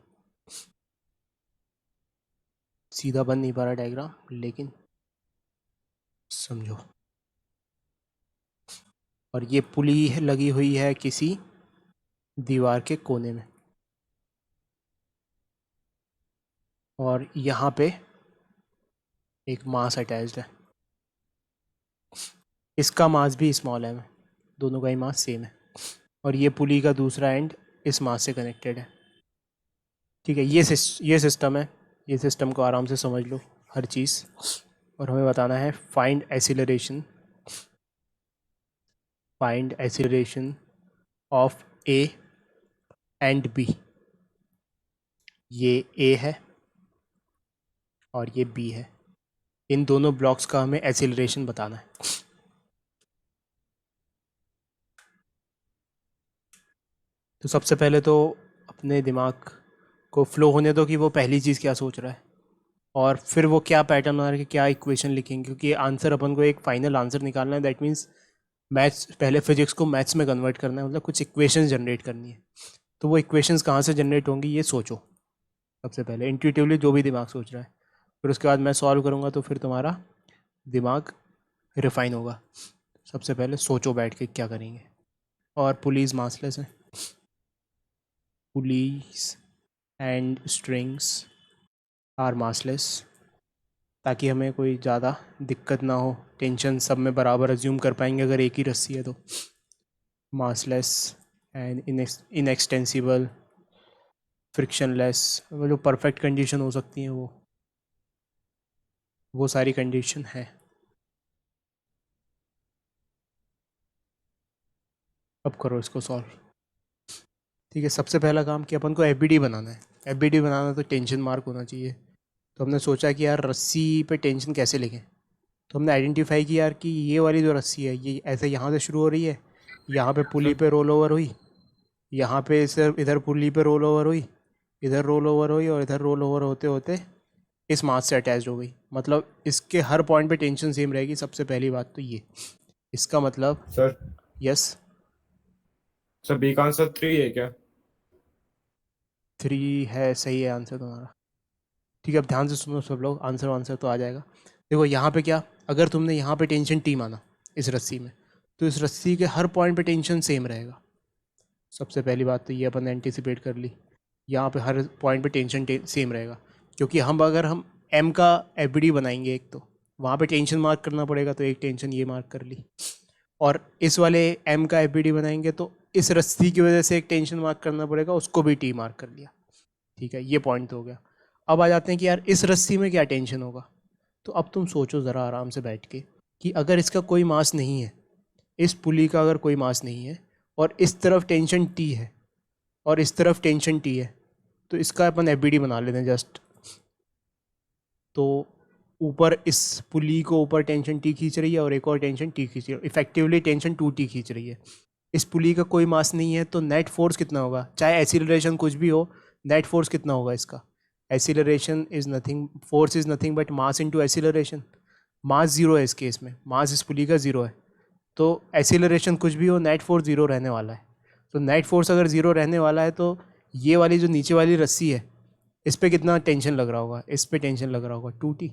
सीधा बन नहीं पा रहा डायग्राम, लेकिन समझो। और ये पुली लगी हुई है किसी दीवार के कोने में, और यहाँ पे एक मास अटैच्ड है। इसका मास भी स्मॉल है, दोनों का ही मास सेम है, और ये पुली का दूसरा एंड इस मास से कनेक्टेड है, ठीक है। ये सिस्टम है, ये सिस्टम को आराम से समझ लो हर चीज़। और हमें बताना है find acceleration of A and B. ये ए है और ये बी है, इन दोनों ब्लॉक्स का हमें एसिलरेशन बताना है। तो सबसे पहले तो अपने दिमाग को फ्लो होने दो कि वो पहली चीज़ क्या सोच रहा है, और फिर वो क्या पैटर्न बना रहा है, क्या इक्वेशन लिखेंगे, क्योंकि आंसर अपन को एक फाइनल आंसर निकालना है। दैट मीन्स मैथ्स, पहले फिजिक्स को मैथ्स में कन्वर्ट करना है, मतलब कुछ इक्वेशंस जनरेट करनी है। तो वो इक्वेशंस कहाँ से जनरेट होंगी ये सोचो सबसे पहले, इंट्यूटिवली जो भी दिमाग सोच रहा है। फिर उसके बाद मैं सॉल्व करूँगा तो फिर तुम्हारा दिमाग रिफाइन होगा। सबसे पहले सोचो बैठ के क्या करेंगे। और पुलीस मासलेस है, pulleys and strings are massless, ताकि हमें कोई ज़्यादा दिक्कत ना हो, टेंशन सब में बराबर अज्यूम कर पाएंगे अगर एक ही रस्सी है तो। मासलेस एंड इनएक्सटेंसिबल, फ्रिक्शनलेस, जो परफेक्ट कंडीशन हो सकती हैं वो सारी कंडीशन है। अब करो इसको सॉल्व, ठीक है। सबसे पहला काम कि अपन को एफबीडी बनाना है। एफबीडी बनाना तो टेंशन मार्क होना चाहिए। तो हमने सोचा कि यार रस्सी पे टेंशन कैसे लिखें, तो हमने आइडेंटिफाई किया यार कि ये वाली जो रस्सी है ये ऐसे यहाँ से शुरू हो रही है, यहाँ पे पुली पे रोल ओवर हुई, यहाँ पे सिर्फ इधर पुली पे रोल ओवर हुई, इधर रोल ओवर हुई, और इधर रोल ओवर होते होते इस मास से अटैच हो गई। मतलब इसके हर पॉइंट पे टेंशन सेम रहेगी। सबसे पहली बात तो ये, इसका मतलब सर यस सर बी का आंसर 3 है क्या? 3 है, सही है आंसर तुम्हारा। ठीक है, अब ध्यान से सुनो सब लोग, आंसर तो आ जाएगा। देखो यहाँ पे क्या, अगर तुमने यहाँ पे टेंशन टी माना इस रस्सी में, तो इस रस्सी के हर पॉइंट पे टेंशन सेम रहेगा। सबसे पहली बात तो ये अपन ने एंटिसिपेट कर ली, यहाँ पे हर पॉइंट पे टेंशन सेम रहेगा। क्योंकि अगर हम एम का एफबीडी बनाएंगे एक, तो वहाँ पे टेंशन मार्क करना पड़ेगा, तो एक टेंशन ये मार्क कर ली। और इस वाले एम का एफबीडी बनाएंगे तो इस रस्सी की वजह से एक टेंशन मार्क करना पड़ेगा, उसको भी टी मार्क कर लिया, ठीक है। ये पॉइंट तो हो गया। अब आ जाते हैं कि यार इस रस्सी में क्या टेंशन होगा। तो अब तुम सोचो ज़रा आराम से बैठ के कि अगर इसका कोई मास नहीं है, इस पुली का अगर कोई मास नहीं है, और इस तरफ टेंशन टी है और इस तरफ टेंशन टी है, तो इसका अपन एफबीडी बना लेते हैं जस्ट। तो ऊपर इस पुली को ऊपर टेंशन टी खींच रही है और एक और टेंशन टी खींच रही है, इफेक्टिवली टेंशन 2T खींच रही है। इस पुली का कोई मास नहीं है तो नेट फोर्स कितना होगा, चाहे एसिलरेशन कुछ भी हो, नेट फोर्स कितना होगा इसका। Acceleration is nothing, force is nothing but mass into acceleration. Mass zero है इस केस में, मास इस पुली का जीरो है, तो एसिलरेशन कुछ भी हो नेट फोर्स जीरो रहने वाला है। तो नेट फोर्स अगर जीरो रहने वाला है तो ये वाली जो नीचे वाली रस्सी है इस पर कितना टेंशन लग रहा होगा, इस पर टेंशन लग रहा होगा 2T,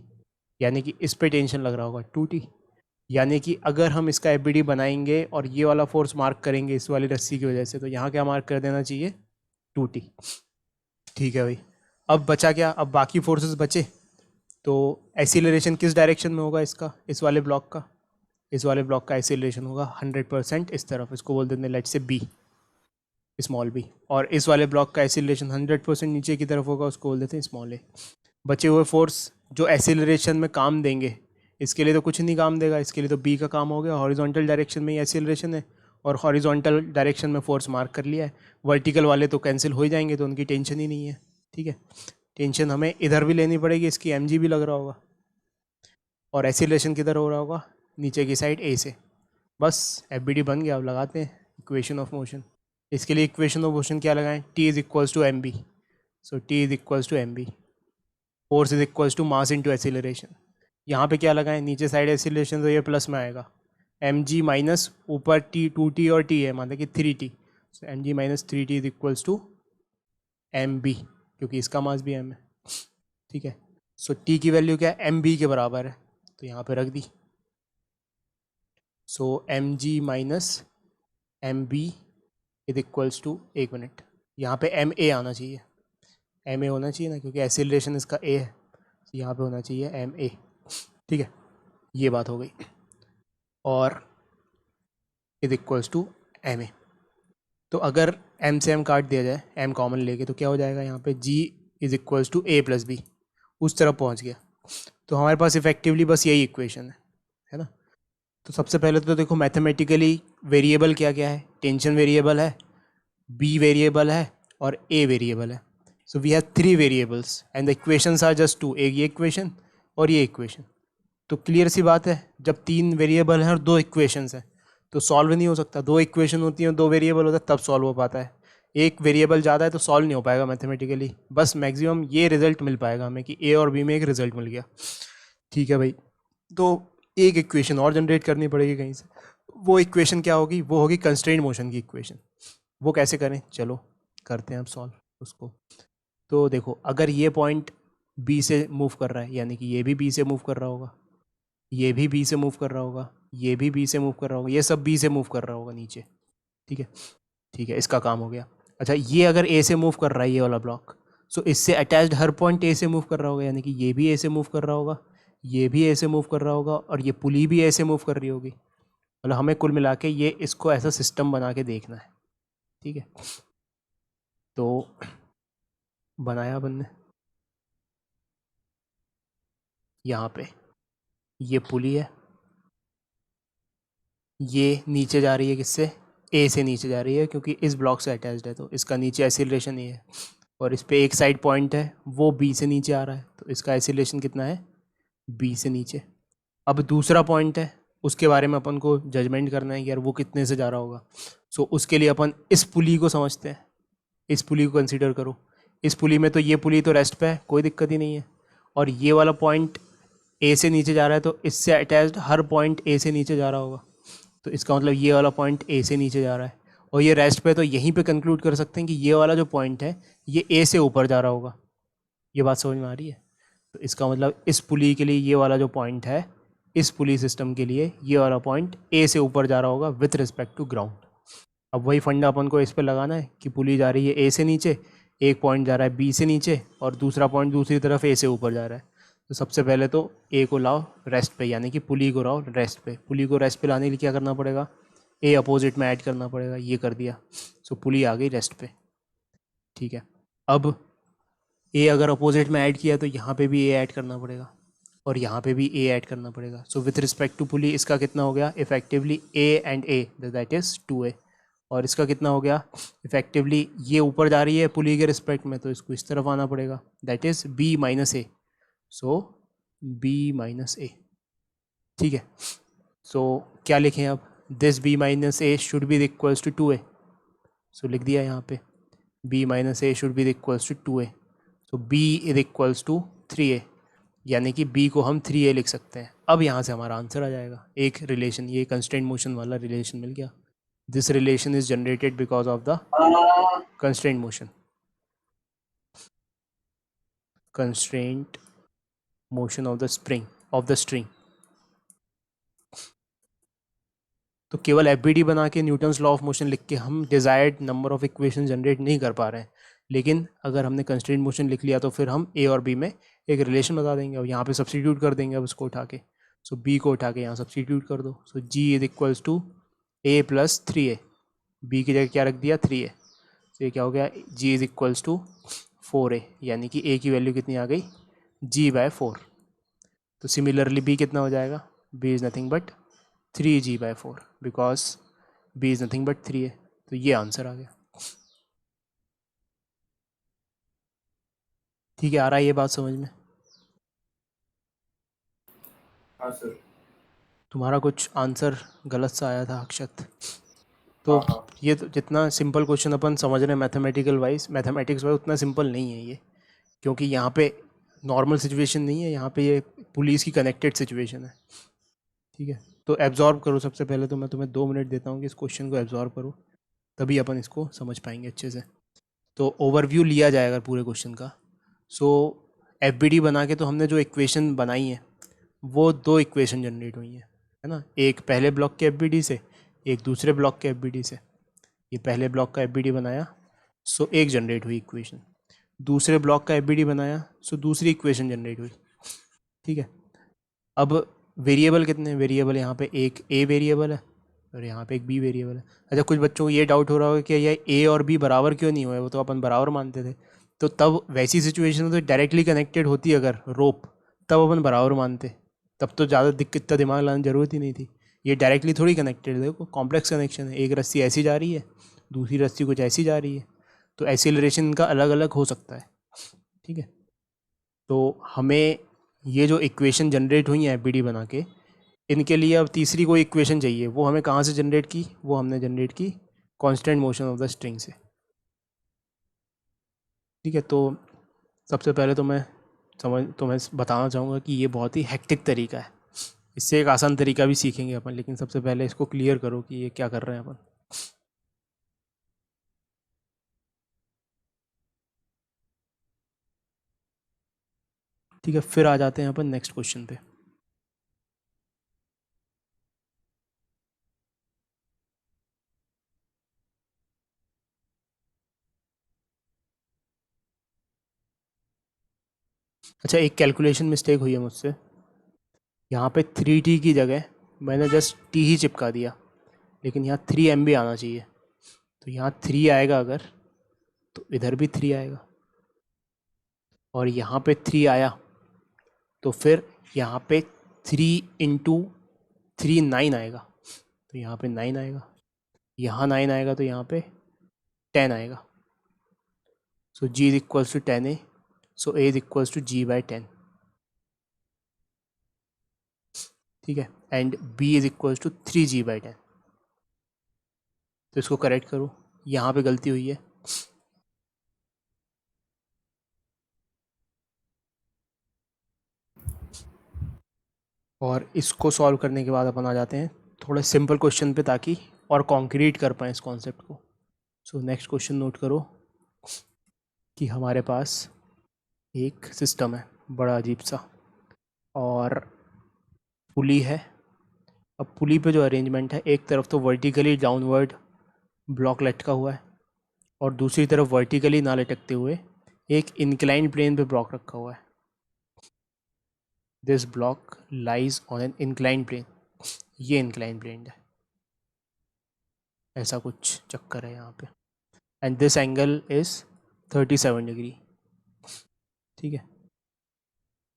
यानी कि इस पे टेंशन लग रहा होगा 2T। यानी कि अगर हम इसका एफबीडी बनाएंगे और ये वाला फोर्स मार्क करेंगे इस वाली रस्सी की वजह से, तो यहाँ क्या मार्क कर देना चाहिए 2T। ठीक है भाई, अब बचा क्या, अब बाकी फोर्सेस बचे। तो एसिलरेशन किस डायरेक्शन में होगा इसका, इस वाले ब्लॉक का, इस वाले ब्लॉक का एसिलरेशन होगा 100% इस तरफ, इसको बोल देते हैं लेट से बी, स्मॉल बी। और इस वाले ब्लॉक का एसिलरेशन 100% नीचे की तरफ होगा, उसको बोल देते हैं स्मॉल ए। बचे हुए फोर्स जो एसिलरेशन में काम देंगे, इसके लिए तो कुछ नहीं काम देगा, इसके लिए तो बी का काम हो गया, हॉरिजॉन्टल डायरेक्शन में ही एसिलरेशन है और हॉरिजॉन्टल डायरेक्शन में फोर्स मार्क कर लिया है। वर्टिकल वाले तो कैंसिल हो ही जाएंगे, तो उनकी टेंशन ही नहीं है। ठीक है, टेंशन हमें इधर भी लेनी पड़ेगी, इसकी mg भी लग रहा होगा, और एसिलरेशन किधर हो रहा होगा, नीचे की साइड ए से। बस एफबीडी बन गया। अब लगाते हैं इक्वेशन ऑफ मोशन। इसके लिए इक्वेशन ऑफ मोशन क्या लगाएं, T is equals to mb, so T is equals to mb, force is equals to mass into acceleration. यहाँ पे क्या लगाएं, नीचे साइड एसिलेशन, तो ये प्लस में आएगा, mg माइनस ऊपर T 2T और T है, मतलब कि 3T, so mg minus 3T is equals to mb, क्योंकि इसका मास भी m है। ठीक है, सो T की वैल्यू क्या है, mb के बराबर है, तो यहाँ पे रख दी। So mg minus mb is equals to, एक मिनट, यहाँ पे ma आना चाहिए, ma होना चाहिए ना, क्योंकि एसिलेशन इसका a है, तो यहाँ पे होना चाहिए ma। ठीक है, ये बात हो गई। और इज इक्वल्स टू ma, तो अगर m से m काट दिया जाए, m कॉमन लेके, तो क्या हो जाएगा यहाँ पे, g is equals to a plus B, उस तरफ पहुँच गया। तो हमारे पास इफेक्टिवली बस यही इक्वेशन है ना। तो सबसे पहले तो देखो मैथमेटिकली वेरिएबल क्या क्या है, टेंशन वेरिएबल है, b वेरिएबल है और a वेरिएबल है। So we have 3 variables and the equations are just 2, एक ये इक्वेशन और ये इक्वेशन। तो क्लियर सी बात है, जब 3 वेरिएबल हैं और 2 इक्वेशंस हैं तो सॉल्व नहीं हो सकता। 2 इक्वेशन होती हैं, 2 वेरिएबल होता है, तब सॉल्व हो पाता है। एक वेरिएबल ज़्यादा है तो सॉल्व नहीं हो पाएगा मैथमेटिकली, बस मैक्सिमम ये रिजल्ट मिल पाएगा हमें कि a और b में एक रिजल्ट मिल गया। ठीक है भाई, तो एक इक्वेशन और जनरेट करनी पड़ेगी कहीं से। वो इक्वेशन क्या होगी, वो होगी कंस्ट्रेंट मोशन की इक्वेशन। वो कैसे करें, चलो करते हैं अब सॉल्व उसको। तो देखो, अगर ये पॉइंट बी से मूव कर रहा है, यानी कि ये भी बी से मूव कर रहा होगा, ये भी बी से मूव कर रहा होगा, ये भी बी से मूव कर रहा होगा, ये सब बी से मूव कर रहा होगा नीचे। ठीक है, ठीक है, इसका काम हो गया। अच्छा, ये अगर ए से मूव कर रहा है, ये वाला ब्लॉक, सो इससे अटैच्ड हर पॉइंट ए से मूव कर रहा होगा, यानी कि ये भी ए से मूव कर रहा होगा, ये भी ए से मूव कर रहा होगा, और ये पुली भी ए से मूव कर रही होगी। मतलब हमें कुल मिला के ये इसको ऐसा सिस्टम बना के देखना है। ठीक है, तो बनाया अपन ने, यहाँ पे ये पुली है, ये नीचे जा रही है, किससे, ए से नीचे जा रही है, क्योंकि इस ब्लॉक से अटैच्ड है, तो इसका नीचे एसिलेशन ये है। और इस पे एक साइड पॉइंट है, वो बी से नीचे आ रहा है, तो इसका एसिलेशन कितना है, बी से नीचे। अब दूसरा पॉइंट है, उसके बारे में अपन को जजमेंट करना है कि यार वो कितने से जा रहा होगा। सो उसके लिए अपन इस पुली को समझते हैं, इस पुली को कंसीडर करो। इस पुली में तो ये पुली तो रेस्ट पे है, कोई दिक्कत ही नहीं है, और ये वाला पॉइंट ए से नीचे जा रहा है, तो इससे अटैच्ड हर पॉइंट ए से नीचे जा रहा होगा, तो इसका मतलब ये वाला पॉइंट ए से नीचे जा रहा है। और ये रेस्ट पे, तो यहीं पे कंक्लूड कर सकते हैं कि ये वाला जो पॉइंट है ये ए से ऊपर जा रहा होगा। ये बात समझ में आ रही है। तो इसका मतलब इस पुली के लिए ये वाला जो पॉइंट है, इस पुली सिस्टम के लिए ये वाला पॉइंट ए से ऊपर जा रहा होगा विथ रिस्पेक्ट टू ग्राउंड। अब वही फंडा अपन को इस पर लगाना है कि पुली जा रही है ए से नीचे, एक पॉइंट जा रहा है बी से नीचे, और दूसरा पॉइंट दूसरी तरफ ए से ऊपर जा रहा है। तो सबसे पहले तो ए को लाओ रेस्ट पे, यानी कि पुली को लाओ रेस्ट पे। पुली को रेस्ट पे लाने के लिए क्या करना पड़ेगा, ए अपोजिट में ऐड करना पड़ेगा, ये कर दिया। सो पुली आ गई रेस्ट पे। ठीक है, अब ए अगर अपोजिट में ऐड किया तो यहाँ पे भी ए ऐड करना पड़ेगा, और यहाँ पे भी ए ऐड करना पड़ेगा। सो विथ रिस्पेक्ट टू पुली इसका कितना हो गया, effectively A and A, that is 2a। और इसका कितना हो गया, इफेक्टिवली ये ऊपर जा रही है पुली के रिस्पेक्ट में, तो इसको इस तरफ आना पड़ेगा, that is b minus A. So B minus A, ठीक है। सो क्या लिखें अब, this B minus A should be equals to 2a, so लिख दिया यहाँ पे b minus A should be equals to 2a, so b is equals to 3a, यानी कि b को हम 3a लिख सकते हैं। अब यहाँ से हमारा आंसर आ जाएगा, एक रिलेशन, ये कंस्ट्रेंट मोशन वाला रिलेशन मिल गया। This relation is generated because of the constraint motion, constraint motion of the spring of the string. तो केवल एफ बना के न्यूटन्स लॉ ऑफ मोशन लिख के हम desired number of equation generate नहीं कर पा रहे हैं, लेकिन अगर हमने कंस्ट्रेंट मोशन लिख लिया तो फिर हम ए और बी में एक रिलेशन बता देंगे और यहाँ पे सब्सटीट्यूट कर देंगे अब उसको उठा के। सो बी को उठा के यहाँ सब्सटीट्यूट कर दो, so G is equals to A plus 3a, B की जगह क्या रख दिया 3a, तो ये क्या हो गया जी इज इक्वल्स टू 4a, यानी कि ए की वैल्यू कितनी आ गई g/4। तो सिमिलरली बी कितना हो जाएगा, B is nothing but 3g/4 because b is nothing but 3 है। तो ये आंसर आ गया। ठीक है, आ रहा है ये बात समझ में? हाँ सर। तुम्हारा कुछ आंसर गलत सा आया था अक्षत। तो हाँ। ये तो जितना सिंपल क्वेश्चन अपन समझ रहे हैं मैथमेटिकल वाइज, मैथमेटिक्स वाइज उतना सिंपल नहीं है ये, क्योंकि यहाँ पे नॉर्मल सिचुएशन नहीं है, यहाँ पे ये पुलिस की कनेक्टेड सिचुएशन है। ठीक है, तो एब्जॉर्ब करो। सबसे पहले तो मैं तुम्हें 2 मिनट देता हूँ कि इस क्वेश्चन को एब्जॉर्ब करो, तभी अपन इसको समझ पाएंगे अच्छे से। तो ओवरव्यू लिया जाएगा पूरे क्वेश्चन का। सो एफ बना के तो हमने जो इक्वेशन बनाई है वो 2 इक्वेशन जनरेट हुई हैं, है ना, एक पहले ब्लॉक के एफ से, एक दूसरे ब्लॉक के एफ से। ये पहले ब्लॉक का एफ बनाया, सो एक जनरेट हुई इक्वेशन, दूसरे ब्लॉक का एफ बनाया, सो दूसरी इक्वेशन जनरेट हुई। ठीक है, अब वेरिएबल कितने, वेरिएबल यहाँ पे एक ए वेरिएबल है और यहाँ पे एक बी वेरिएबल है। अच्छा, कुछ बच्चों को ये डाउट हो रहा होगा कि ये ए और बी बराबर क्यों नहीं हुए, वो तो अपन बराबर मानते थे। तो तब वैसी सिचुएशन में तो डायरेक्टली कनेक्टेड होती अगर रोप, तब अपन बराबर मानते, तब तो ज़्यादा दिक्कत इतना दिमाग लाने की ज़रूरत ही नहीं थी। ये डायरेक्टली थोड़ी कनेक्टेड है, देखो कॉम्प्लेक्स कनेक्शन है, एक रस्सी ऐसी जा रही है, दूसरी रस्सी कुछ ऐसी जा रही है, तो एक्सीलरेशन इनका अलग अलग हो सकता है। ठीक है, तो हमें ये जो इक्वेशन जनरेट हुई हैं एफ बना के, इनके लिए अब तीसरी कोई इक्वेशन चाहिए। वो हमें कहाँ से जनरेट की, वो हमने जनरेट की constant motion of the string से। ठीक है, तो सबसे पहले तो मैं बताना चाहूँगा कि ये बहुत ही हेक्टिक तरीका है, इससे एक आसान तरीका भी सीखेंगे अपन, लेकिन सबसे पहले इसको क्लियर करो कि ये क्या कर रहे हैं अपन। ठीक है, फिर आ जाते हैं अपन नेक्स्ट क्वेश्चन पे। अच्छा, एक कैलकुलेशन मिस्टेक हुई है मुझसे, यहाँ पे 3t की जगह मैंने जस्ट t ही चिपका दिया, लेकिन यहाँ 3 MB आना चाहिए। तो यहाँ 3 आएगा अगर, तो इधर भी 3 आएगा, और यहाँ पे 3 आया तो फिर यहाँ पे 3 इंटू 3 9 आएगा, तो यहाँ पे 9 आएगा, यहाँ 9 आएगा तो यहाँ पे 10 आएगा। सो g is equals to 10a, so a is equals to g/10। ठीक है, and b is equals to 3g/10। तो इसको करेक्ट करो, यहाँ पे गलती हुई है। और इसको सॉल्व करने के बाद अपन आ जाते हैं थोड़े सिंपल क्वेश्चन पे, ताकि और कॉन्क्रीट कर पाएँ इस कॉन्सेप्ट को। सो नेक्स्ट क्वेश्चन नोट करो कि हमारे पास एक सिस्टम है बड़ा अजीब सा, और पुली है। अब पुली पे जो अरेंजमेंट है, एक तरफ तो वर्टिकली डाउनवर्ड ब्लॉक लटका हुआ है, और दूसरी तरफ वर्टिकली ना लटकते हुए एक इंक्लाइंड प्लेन पे ब्लॉक रखा हुआ है। This block lies on an inclined plane, ये इंक्लाइंड प्लेन है, ऐसा कुछ चक्कर है यहाँ पे, and this angle is 37 degree. ठीक है,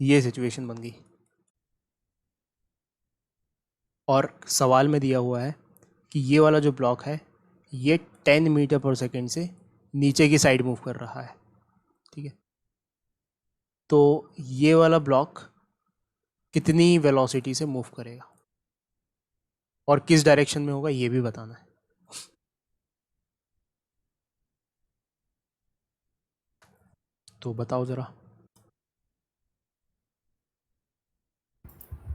ये सिचुएशन बन गई, और सवाल में दिया हुआ है कि ये वाला जो ब्लॉक है ये 10 मीटर पर सेकेंड से नीचे की साइड मूव कर रहा है। ठीक है, तो ये वाला ब्लॉक कितनी वेलोसिटी से मूव करेगा और किस डायरेक्शन में होगा ये भी बताना है। तो बताओ ज़रा।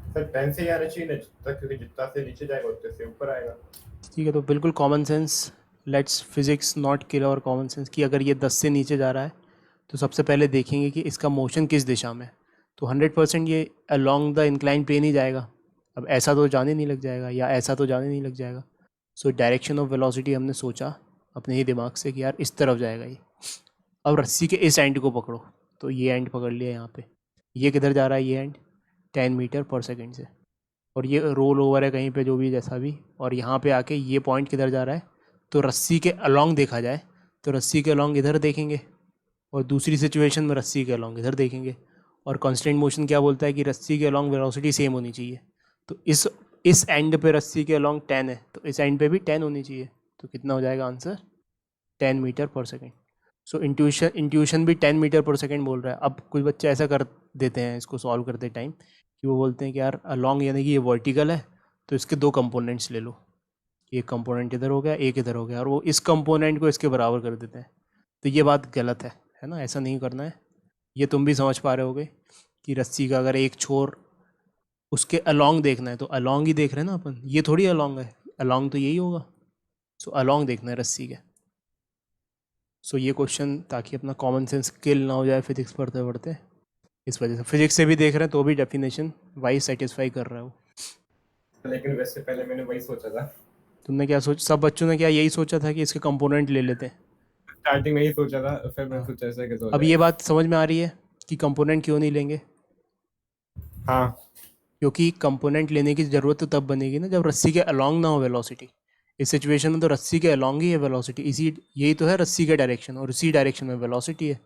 सर 10 से यार चाहिए ना जितना, क्योंकि जितना से नीचे जाएगा उतने से ऊपर आएगा। ठीक है, तो बिल्कुल common sense, let's physics not kill और कॉमन सेंस, कि अगर ये 10 से नीचे जा रहा है तो सबसे पहले देखेंगे कि इसका मोशन किस दिशा में है। तो 100% ये अलोंग द इंक्लाइन प्लेन ही जाएगा। अब ऐसा तो जाने नहीं लग जाएगा या ऐसा तो जाने नहीं लग जाएगा। सो डायरेक्शन ऑफ वेलोसिटी हमने सोचा अपने ही दिमाग से कि यार इस तरफ जाएगा ये। अब रस्सी के इस एंड को पकड़ो, तो ये एंड पकड़ लिया यहाँ पे। ये किधर जा रहा है, ये एंड 10 मीटर पर सेकेंड से, और ये रोल ओवर है कहीं पे जो भी जैसा भी, और यहाँ पे आके ये पॉइंट किधर जा रहा है, तो रस्सी के अलोंग देखा जाए तो रस्सी के अलोंग इधर देखेंगे, और दूसरी सिचुएशन में रस्सी के अलोंग इधर देखेंगे। और कांस्टेंट मोशन क्या बोलता है कि रस्सी के अलोंग वेलोसिटी सेम होनी चाहिए। तो इस एंड पे रस्सी के अलोंग 10 है, तो इस एंड पे भी 10 होनी चाहिए। तो कितना हो जाएगा आंसर, 10 मीटर पर सेकेंड। सो इंट्यूशन भी 10 मीटर पर सेकेंड बोल रहा है। अब कुछ बच्चे ऐसा कर देते हैं इसको सॉल्व करते टाइम कि वो बोलते हैं कि यार अलॉन्ग यानी कि ये वर्टिकल है, तो इसके दो कंपोनेंट्स ले लो, एक कंपोनेंट इधर हो गया एक इधर हो गया, और वो इस कंपोनेंट को इसके बराबर कर देते हैं। तो ये बात गलत है ना, ऐसा नहीं करना है। ये तुम भी समझ पा रहे होगे कि रस्सी का अगर एक छोर उसके अलॉन्ग देखना है तो अलॉन्ग ही देख रहे हैं ना अपन, ये थोड़ी अलॉन्ग है, अलॉन्ग तो यही होगा। सो अलॉन्ग देखना है रस्सी के। सो ये क्वेश्चन, ताकि अपना कॉमन सेंस किल ना हो जाए फिजिक्स पढ़ते पढ़ते, इस वजह से फिजिक्स से भी देख रहे हैं तो भी डेफिनेशन वाइज सेटिस्फाई कर रहा हो। लेकिन वैसे पहले मैंने वही सोचा था, तुमने क्या सोच, सब बच्चों ने क्या यही सोचा था कि इसके कंपोनेंट ले लेते हैं? स्टार्टिंग में ही सोचा था, फिर मैंने हाँ। सोचा ऐसा कैसे हो अब ये जाएगा। बात समझ में आ रही है कि कंपोनेंट क्यों नहीं लेंगे? हाँ क्योंकि कंपोनेंट लेने की ज़रूरत तो तब बनेगी ना जब रस्सी के अलॉन्ग ना हो वेलोसिटी। इस सिचुएशन में तो रस्सी के अलॉन्ग ही है वेलोसिटी, इसी यही तो है रस्सी का डायरेक्शन, और उसी डायरेक्शन में वेलोसिटी है।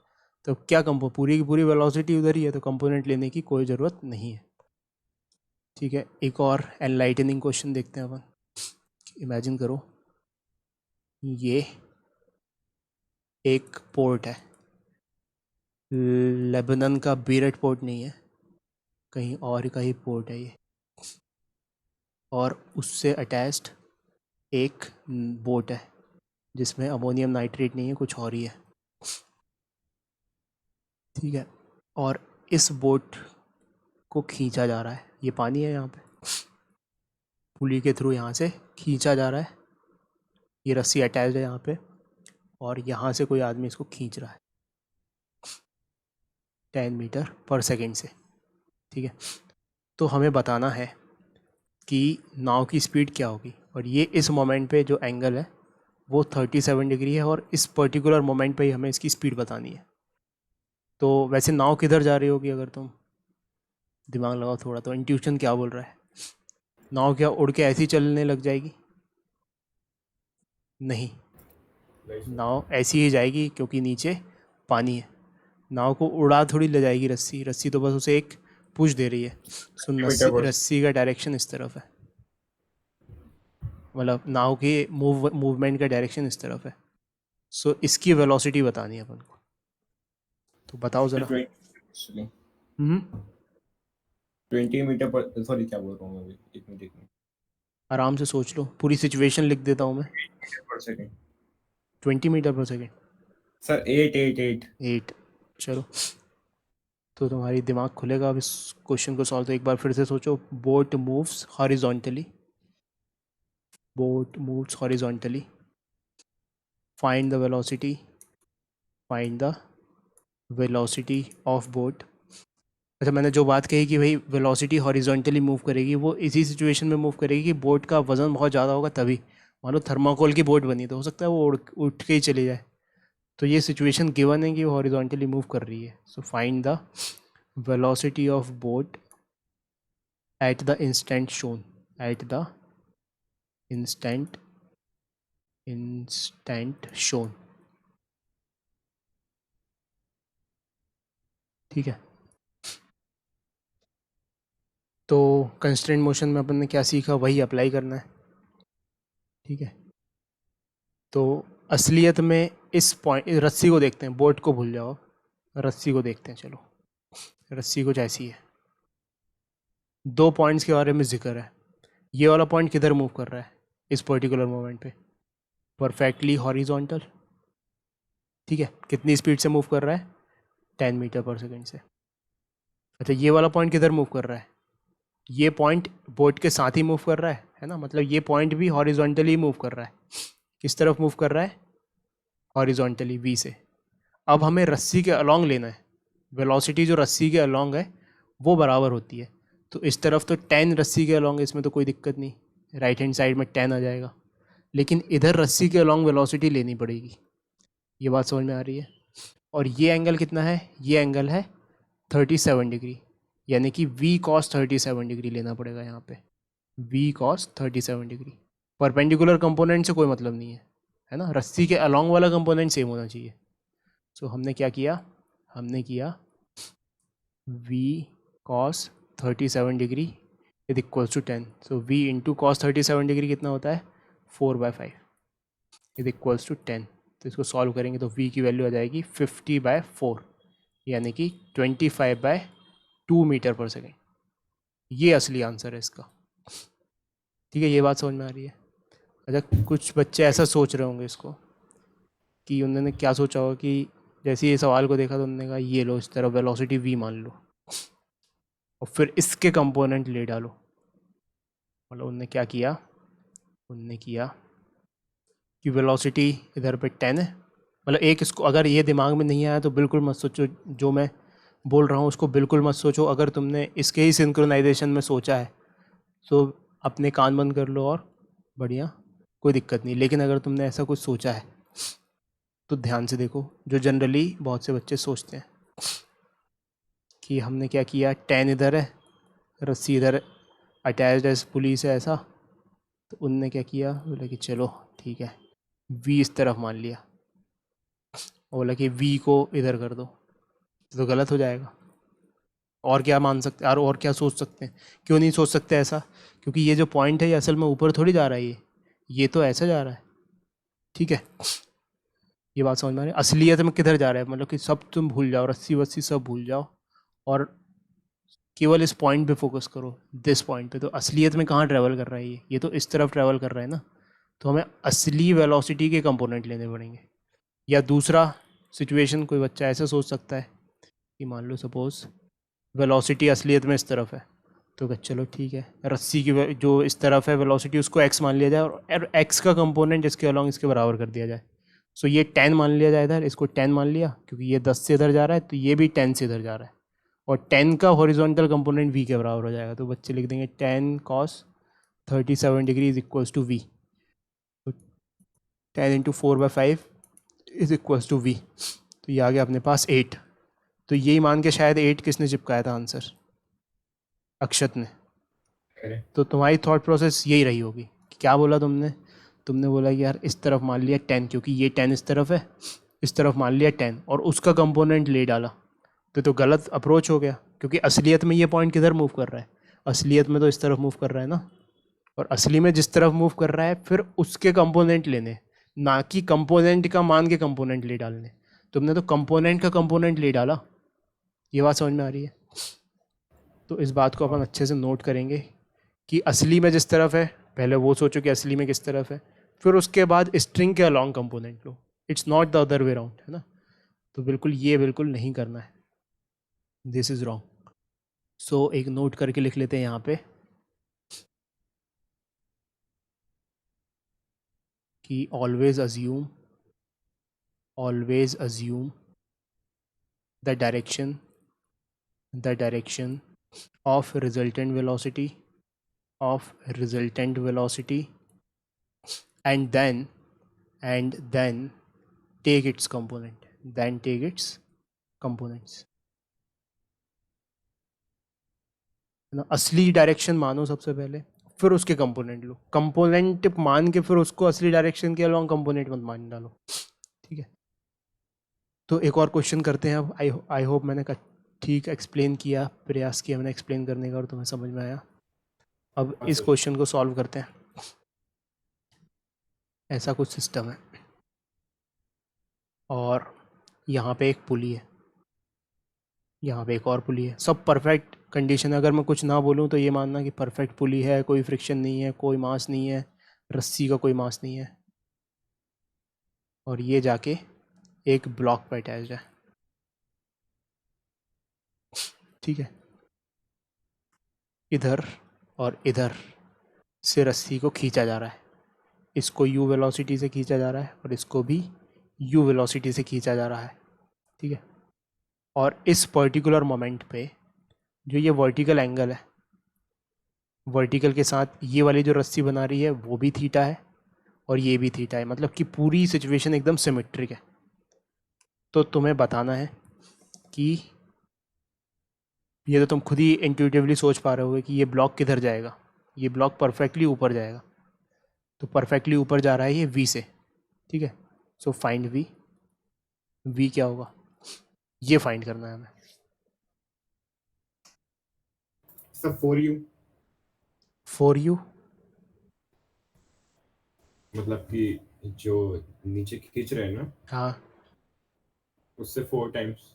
तो क्या पूरी की पूरी वेलोसिटी उधर ही है, तो कंपोनेंट लेने की कोई ज़रूरत नहीं है। ठीक है, एक और एनलाइटनिंग क्वेश्चन देखते हैं अपन। इमेजिन करो ये एक पोर्ट है, लेबनान का बीरट पोर्ट नहीं है, कहीं और का ही पोर्ट है ये, और उससे अटैच्ड एक बोट है जिसमें अमोनियम नाइट्रेट नहीं है, कुछ और ही है। ठीक है, और इस बोट को खींचा जा रहा है, ये पानी है यहाँ पे, पुली के थ्रू यहाँ से खींचा जा रहा है, ये रस्सी अटैच्ड है यहाँ पे, और यहाँ से कोई आदमी इसको खींच रहा है 10 मीटर पर सेकेंड से। ठीक है, तो हमें बताना है कि नाव की स्पीड क्या होगी, और ये इस मोमेंट पे जो एंगल है वो 37 डिग्री है, और इस पर्टिकुलर मोमेंट पे ही हमें इसकी स्पीड बतानी है। तो वैसे नाव किधर जा रही होगी, अगर तुम दिमाग लगाओ थोड़ा, तो इंट्यूशन क्या बोल रहा है? नाव क्या उड़ के ऐसे ही चलने लग जाएगी? नहीं, नाव ऐसी ही जाएगी क्योंकि नीचे पानी है। नाव को उड़ा थोड़ी ले जाएगी रस्सी, रस्सी तो बस उसे एक पुश दे रही है। सो मीटर पर रस्सी का डायरेक्शन इस तरफ है, मतलब नाव के मूवमेंट का डायरेक्शन इस तरफ है। सो इसकी वेलोसिटी बतानी है अपन को, तो बताओ ज़रा। 20 मीटर पर, सॉरी क्या बोल रहा हूँ मैं अभी, एक मिनट आराम से सोच लो, पूरी सिचुएशन लिख देता हूँ मैं। पर second. 20 metre per second, sir 8 8। चलो, तो तुम्हारी दिमाग खुलेगा अब इस क्वेश्चन को सॉल्व। तो एक बार फिर से सोचो, boat moves horizontally, boat moves horizontally, find the velocity, find the velocity of boat। अच्छा, मैंने जो बात कही कि भाई वेलोसिटी हॉरिजॉन्टली मूव करेगी, वो इसी सिचुएशन में मूव करेगी कि बोट का वज़न बहुत ज़्यादा होगा तभी। मान लो थर्माकोल की बोट बनी तो हो सकता है वो उठ के ही चली जाए। तो ये सिचुएशन गिवन है कि वो हॉरिजॉन्टली मूव कर रही है। So find the velocity of boat at the instant shown, at the instant shown. ठीक है, तो कंस्ट्रेंट मोशन में अपन ने क्या सीखा वही अप्लाई करना है। ठीक है, तो असलियत में इस पॉइंट, रस्सी को देखते हैं, बोट को भूल जाओ, रस्सी को देखते हैं। चलो, रस्सी कुछ ऐसी है, दो पॉइंट्स के बारे में जिक्र है। ये वाला पॉइंट किधर मूव कर रहा है इस पर्टिकुलर मोमेंट पे? Perfectly horizontal. ठीक है, कितनी स्पीड से मूव कर रहा है? 10 मीटर पर सेकेंड से। अच्छा, ये वाला पॉइंट किधर मूव कर रहा है? ये पॉइंट बोट के साथ ही मूव कर रहा है ना, मतलब ये पॉइंट भी हॉरिजॉन्टली मूव कर रहा है। किस तरफ मूव कर रहा है? हॉरिजॉन्टली, वी से। अब हमें रस्सी के अलॉन्ग लेना है। वेलोसिटी जो रस्सी के अलॉन्ग है वो बराबर होती है। तो इस तरफ तो 10 रस्सी के अलॉन्ग है, इसमें तो कोई दिक्कत नहीं, राइट हैंड साइड में 10 आ जाएगा। लेकिन इधर रस्सी के अलॉन्ग वेलोसिटी लेनी पड़ेगी। ये बात समझ में आ रही है? और ये एंगल कितना है? ये एंगल है 37 डिग्री, यानी कि v cos 37 डिग्री लेना पड़ेगा यहाँ पे। v cos 37 degree. Perpendicular component से कोई मतलब नहीं है ना, रस्सी के अलॉन्ग वाला कंपोनेंट सेम होना चाहिए। सो हमने क्या किया? हमने किया v cos 37 degree is equals to 10। So v into cos 37 degree कितना होता है? 4/5 इज इक्वल्स टू 10। तो इसको सॉल्व करेंगे तो v की वैल्यू आ जाएगी 50/4, यानी कि 25/2 मीटर पर सेकेंड। ये असली आंसर है इसका। ठीक है, ये बात समझ में आ रही है? अच्छा, कुछ बच्चे ऐसा सोच रहे होंगे इसको कि उन्होंने क्या सोचा होगा कि जैसे ये सवाल को देखा तो उन्होंने कहा ये लो, इस तरह वेलोसिटी v मान लो और फिर इसके कंपोनेंट ले डालो। मतलब उनने क्या किया? उनने किया कि वेलोसिटी इधर पे 10 है। मतलब एक इसको अगर ये दिमाग में नहीं आया तो बिल्कुल मत सोचो, जो मैं बोल रहा हूँ उसको बिल्कुल मत सोचो। अगर तुमने इसके ही सिंक्रोनाइजेशन में सोचा है तो अपने कान बंद कर लो और बढ़िया, कोई दिक्कत नहीं। लेकिन अगर तुमने ऐसा कुछ सोचा है तो ध्यान से देखो, जो जनरली बहुत से बच्चे सोचते हैं कि हमने क्या किया, 10 इधर है, रस्सी इधर अटैच्ड है, पुलिस है ऐसा। तो उनने क्या किया, बोला कि चलो ठीक है, वी इस तरफ मान लिया, बोला कि वी को इधर कर दो, तो गलत हो जाएगा। और क्या मान सकते और क्या सोच सकते हैं? क्यों नहीं सोच सकते ऐसा? क्योंकि ये जो पॉइंट है ये असल में ऊपर थोड़ी जा रहा है, ये तो ऐसा जा रहा है। ठीक है, ये बात समझ में आ रही है? असलियत में किधर जा रहा है, मतलब कि सब तुम भूल जाओ, रस्सी वस्सी सब भूल जाओ और केवल इस पॉइंट पे फोकस करो, दिस पॉइंट पे। तो असलियत में कहाँ ट्रैवल कर रहा है ये तो इस तरफ ट्रैवल कर रहा है ना। तो हमें असली वेलोसिटी के कंपोनेंट लेने पड़ेंगे। या दूसरा सिचुएशन, कोई बच्चा ऐसा सोच सकता है कि मान लो सपोज वेलोसिटी असलियत में इस तरफ है, तो चलो ठीक है, रस्सी की जो इस तरफ है वेलोसिटी उसको x मान लिया जाए और x का कंपोनेंट इसके अलॉन्ग इसके बराबर कर दिया जाए। सो ये 10 मान लिया जाए इधर, इसको 10 मान लिया क्योंकि ये 10 से इधर जा रहा है, तो ये भी 10 से इधर जा रहा है और 10 का हॉरिजॉन्टल कंपोनेंट v के बराबर हो जाएगा। तो बच्चे लिख देंगे 10 cos 37 degree is equals to v। तो 10 into 4/5 is equals to v। तो ये आ गया अपने पास 8। तो यही मान के शायद 8 किसने चिपकाया था आंसर? अक्षत ने। तो तुम्हारी थॉट प्रोसेस यही रही होगी। क्या बोला तुमने? तुमने बोला कि यार इस तरफ मान लिया 10 क्योंकि ये 10 इस तरफ है, इस तरफ मान लिया 10 और उसका कंपोनेंट ले डाला। तो गलत अप्रोच हो गया, क्योंकि असलियत में ये पॉइंट किधर मूव कर रहा है? असलियत में तो इस तरफ मूव कर रहा है ना। और असली में जिस तरफ मूव कर रहा है फिर उसके कंपोनेंट लेने, ना कि कंपोनेंट का मान के कंपोनेंट ले डालने। तुमने तो कंपोनेंट का कंपोनेंट ले डाला। ये बात समझ में आ रही है? तो इस बात को अपन अच्छे से नोट करेंगे कि असली में जिस तरफ है पहले वो सोचो कि असली में किस तरफ है, फिर उसके बाद स्ट्रिंग के along component low. It's not the other way round, है ना। तो बिल्कुल नहीं करना है, दिस इज रॉन्ग। सो एक नोट करके लिख लेते हैं यहाँ पे कि always assume the direction of resultant velocity and then take its components। है ना, असली डायरेक्शन मानो सबसे पहले, फिर उसके कंपोनेंट लो। कंपोनेंट मान के फिर उसको असली डायरेक्शन के अलॉन्ग कंपोनेंट मत मान डालो। ठीक है, तो एक और क्वेश्चन करते हैं अब। आई होप मैंने ठीक एक्सप्लेन किया, प्रयास किया मैंने एक्सप्लेन करने का और तुम्हें समझ में आया। अब इस क्वेश्चन को सॉल्व करते हैं। ऐसा कुछ सिस्टम है और यहाँ पे एक पुली है, यहाँ पे एक और पुली है, सब परफेक्ट कंडीशन अगर मैं कुछ ना बोलूँ तो ये मानना कि परफेक्ट पुली है, कोई फ्रिक्शन नहीं है, कोई मास नहीं है, रस्सी का कोई मास नहीं है, और ये जाके एक ब्लॉक पे अटैच्ड है। ठीक है, इधर और इधर से रस्सी को खींचा जा रहा है, इसको u वेलोसिटी से खींचा जा रहा है और इसको भी u वेलोसिटी से खींचा जा रहा है। ठीक है, और इस पर्टिकुलर मोमेंट पे जो ये वर्टिकल एंगल है, वर्टिकल के साथ ये वाली जो रस्सी बना रही है वो भी थीटा है और ये भी थीटा है, मतलब कि पूरी सिचुएशन एकदम सिमेट्रिक है। तो तुम्हें बताना है कि ये तो तुम खुद ही इंट्यूटिवली सोच पा रहे होगे कि ये ब्लॉक किधर जाएगा, ये ब्लॉक परफेक्टली ऊपर जाएगा, तो परफेक्टली ऊपर जा रहा है ये v से। ठीक है, सो फाइंड v। v क्या होगा, ये फाइंड करना है हमें। सब फॉर यू, फॉर यू मतलब कि जो नीचे खींच रहे हैं ना, हाँ, उससे 4 टाइम्स।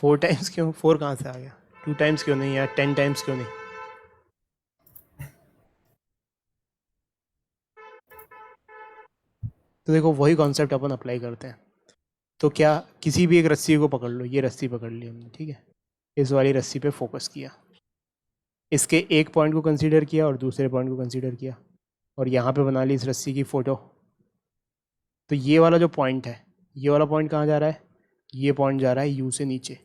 4 टाइम्स क्यों, 4 कहाँ से आ गया, 2 टाइम्स क्यों नहीं यार, 10 टाइम्स क्यों नहीं। तो देखो वही कॉन्सेप्ट अपन अप्लाई करते हैं। तो क्या, किसी भी एक रस्सी को पकड़ लो, ये रस्सी पकड़ ली हमने, ठीक है, इस वाली रस्सी पे फोकस किया, इसके एक पॉइंट को कंसीडर किया और दूसरे पॉइंट को कंसीडर किया, और यहाँ पे बना ली इस रस्सी की फ़ोटो। तो ये वाला जो पॉइंट है, ये वाला पॉइंट कहाँ जा रहा है, ये पॉइंट जा रहा है यू से नीचे,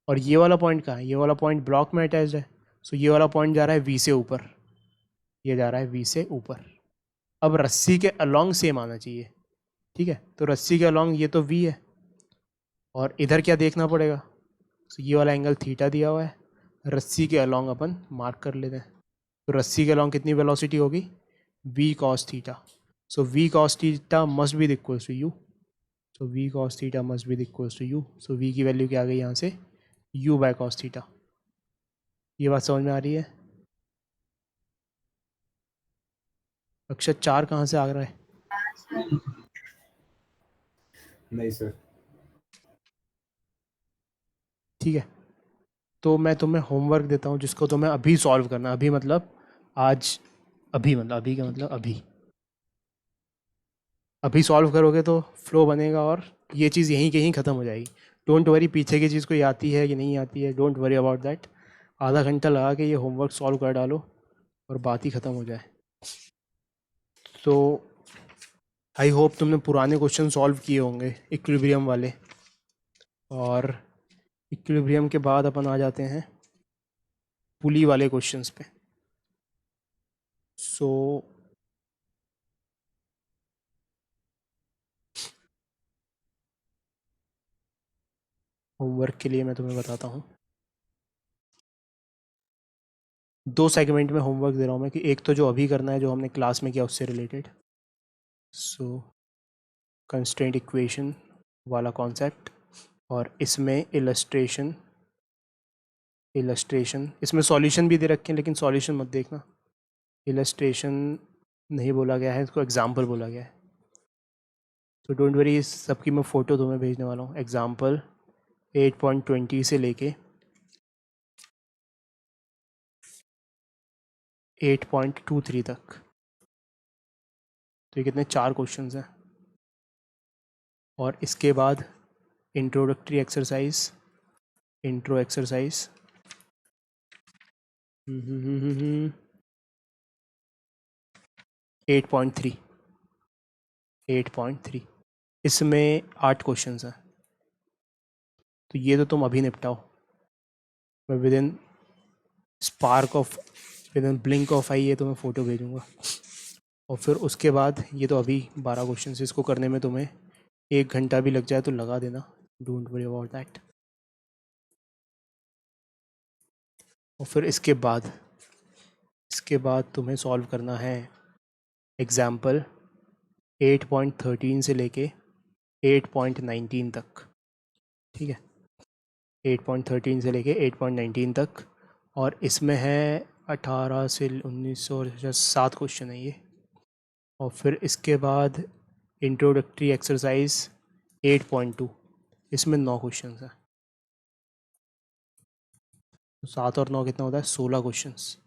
और ये वाला पॉइंट कहाँ है, ये वाला पॉइंट ब्लॉक में अटैच्ड है, सो ये वाला पॉइंट जा रहा है वी से ऊपर, ये जा रहा है वी से ऊपर। अब रस्सी के अलॉन्ग सेम आना चाहिए। ठीक है, तो रस्सी के अलॉन्ग ये तो वी है, और इधर क्या देखना पड़ेगा, तो ये वाला एंगल थीटा दिया हुआ है, रस्सी के अलॉन्ग अपन मार्क कर लेते हैं। तो रस्सी के अलॉन्ग कितनी वेलोसिटी होगी, v cos theta, so v cos theta must be equals to u, so v cos theta must be equals to u, so v की वैल्यू क्या आ गई यहाँ से, u बाय cos थीटा। ये बात समझ में आ रही है। अक्षर 4 कहाँ से आ रहा है, नहीं सर। ठीक है, तो मैं तुम्हें होमवर्क देता हूँ जिसको तुम्हें अभी सॉल्व करना, अभी मतलब आज, अभी मतलब अभी का मतलब अभी, अभी सॉल्व करोगे तो फ्लो बनेगा और ये चीज़ यहीं कहीं ख़त्म हो जाएगी। डोंट वरी पीछे की चीज़ कोई आती है कि नहीं आती है, डोंट वरी अबाउट दैट। आधा घंटा लगा के ये होमवर्क सॉल्व कर डालो और बात ही ख़त्म हो जाए। तो आई होप तुमने पुराने क्वेश्चन सॉल्व किए होंगे इक्विलिब्रियम वाले, और इक्विलिब्रियम के बाद अपन आ जाते हैं पुली वाले क्वेश्चंस पे। सो होमवर्क के लिए मैं तुम्हें बताता हूँ, 2 सेगमेंट में होमवर्क दे रहा हूँ मैं, कि एक तो जो अभी करना है जो हमने क्लास में किया उससे रिलेटेड, सो कंस्ट्रेंट इक्वेशन वाला कॉन्सेप्ट, और इसमें इलस्ट्रेशन, इसमें सॉल्यूशन भी दे रखे हैं लेकिन सॉल्यूशन मत देखना, इलस्ट्रेशन नहीं बोला गया है, इसको एग्जाम्पल बोला गया है। तो डोंट वरी, इस सबकी मैं फ़ोटो तुम्हें भेजने वाला हूँ। एग्जाम्पल 8.20 से लेके 8.23 तक, तो ये कितने 4 क्वेश्चंस हैं, और इसके बाद इंट्रोडक्टरी एक्सरसाइज, इंट्रो एक्सरसाइज 8.3, 8.3, इसमें 8 क्वेश्चंस हैं। तो ये तो तुम अभी निपटाओ, मैं within spark of, within blink of eye ये तुम्हें फ़ोटो भेजूँगा। और फिर उसके बाद ये तो अभी 12 क्वेश्चन से, इसको करने में तुम्हें 1 घंटा भी लग जाए तो लगा देना, डोंट वरी अबाउट दैट। और फिर इसके बाद तुम्हें सॉल्व करना है एग्ज़ाम्पल 8.13 से लेके 8.19 तक। ठीक है, 8.13 से लेके 8.19 तक, और इसमें है 18 से 19 और 7 क्वेश्चन है ये। और फिर इसके बाद इंट्रोडक्टरी एक्सरसाइज 8.2, इसमें 9 क्वेश्चन हैं। तो 7 और 9 कितना होता है? 16 क्वेश्चंस।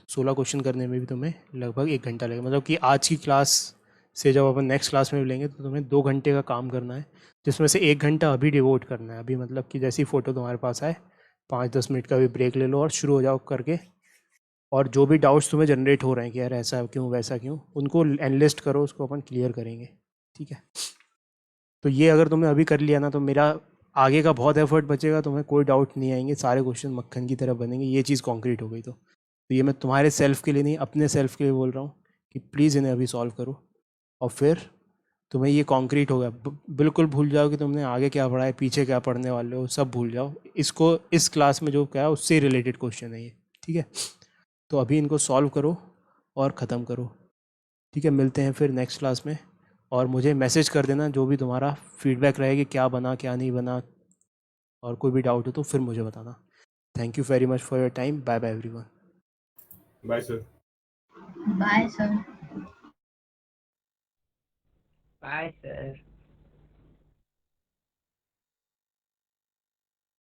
16 क्वेश्चन करने में भी तुम्हें लगभग 1 घंटा लगेगा। मतलब कि आज की क्लास से जब अपन नेक्स्ट क्लास में मिलेंगे तो तुम्हें 2 घंटे का काम करना है, जिसमें से 1 घंटा अभी डिवोट करना है। अभी मतलब कि जैसी फ़ोटो तुम्हारे पास आए 5-10 मिनट का भी ब्रेक ले लो और शुरू हो जाओ करके। और जो भी डाउट्स तुम्हें जनरेट हो रहे हैं कि यार ऐसा क्यों वैसा क्यों, उनको एनलिस्ट करो, उसको अपन क्लियर करेंगे। ठीक है, तो ये अगर तुमने अभी कर लिया ना तो मेरा आगे का बहुत एफर्ट बचेगा, तुम्हें कोई डाउट नहीं आएंगे, सारे क्वेश्चन मक्खन की तरह बनेंगे। ये चीज़ कॉन्क्रीट हो गई। तो ये मैं तुम्हारे सेल्फ के लिए नहीं, अपने सेल्फ के लिए बोल रहा हूँ कि प्लीज़ इन्हें अभी सॉल्व करो, और फिर तुम्हें ये कॉन्क्रीट हो गया। बिल्कुल भूल जाओ कि तुमने आगे क्या पढ़ा है, पीछे क्या पढ़ने वाले हो, सब भूल जाओ। इसको इस क्लास में जो क्या है उससे रिलेटेड क्वेश्चन है ये। ठीक है, तो अभी इनको सॉल्व करो और ख़त्म करो। ठीक है, मिलते हैं फिर नेक्स्ट क्लास में। और मुझे मैसेज कर देना जो भी तुम्हारा फीडबैक रहे कि क्या बना क्या नहीं बना, और कोई भी डाउट हो तो फिर मुझे बताना। Thank you very much for your time. Bye bye everyone. Bye sir. Bye sir. Bye sir.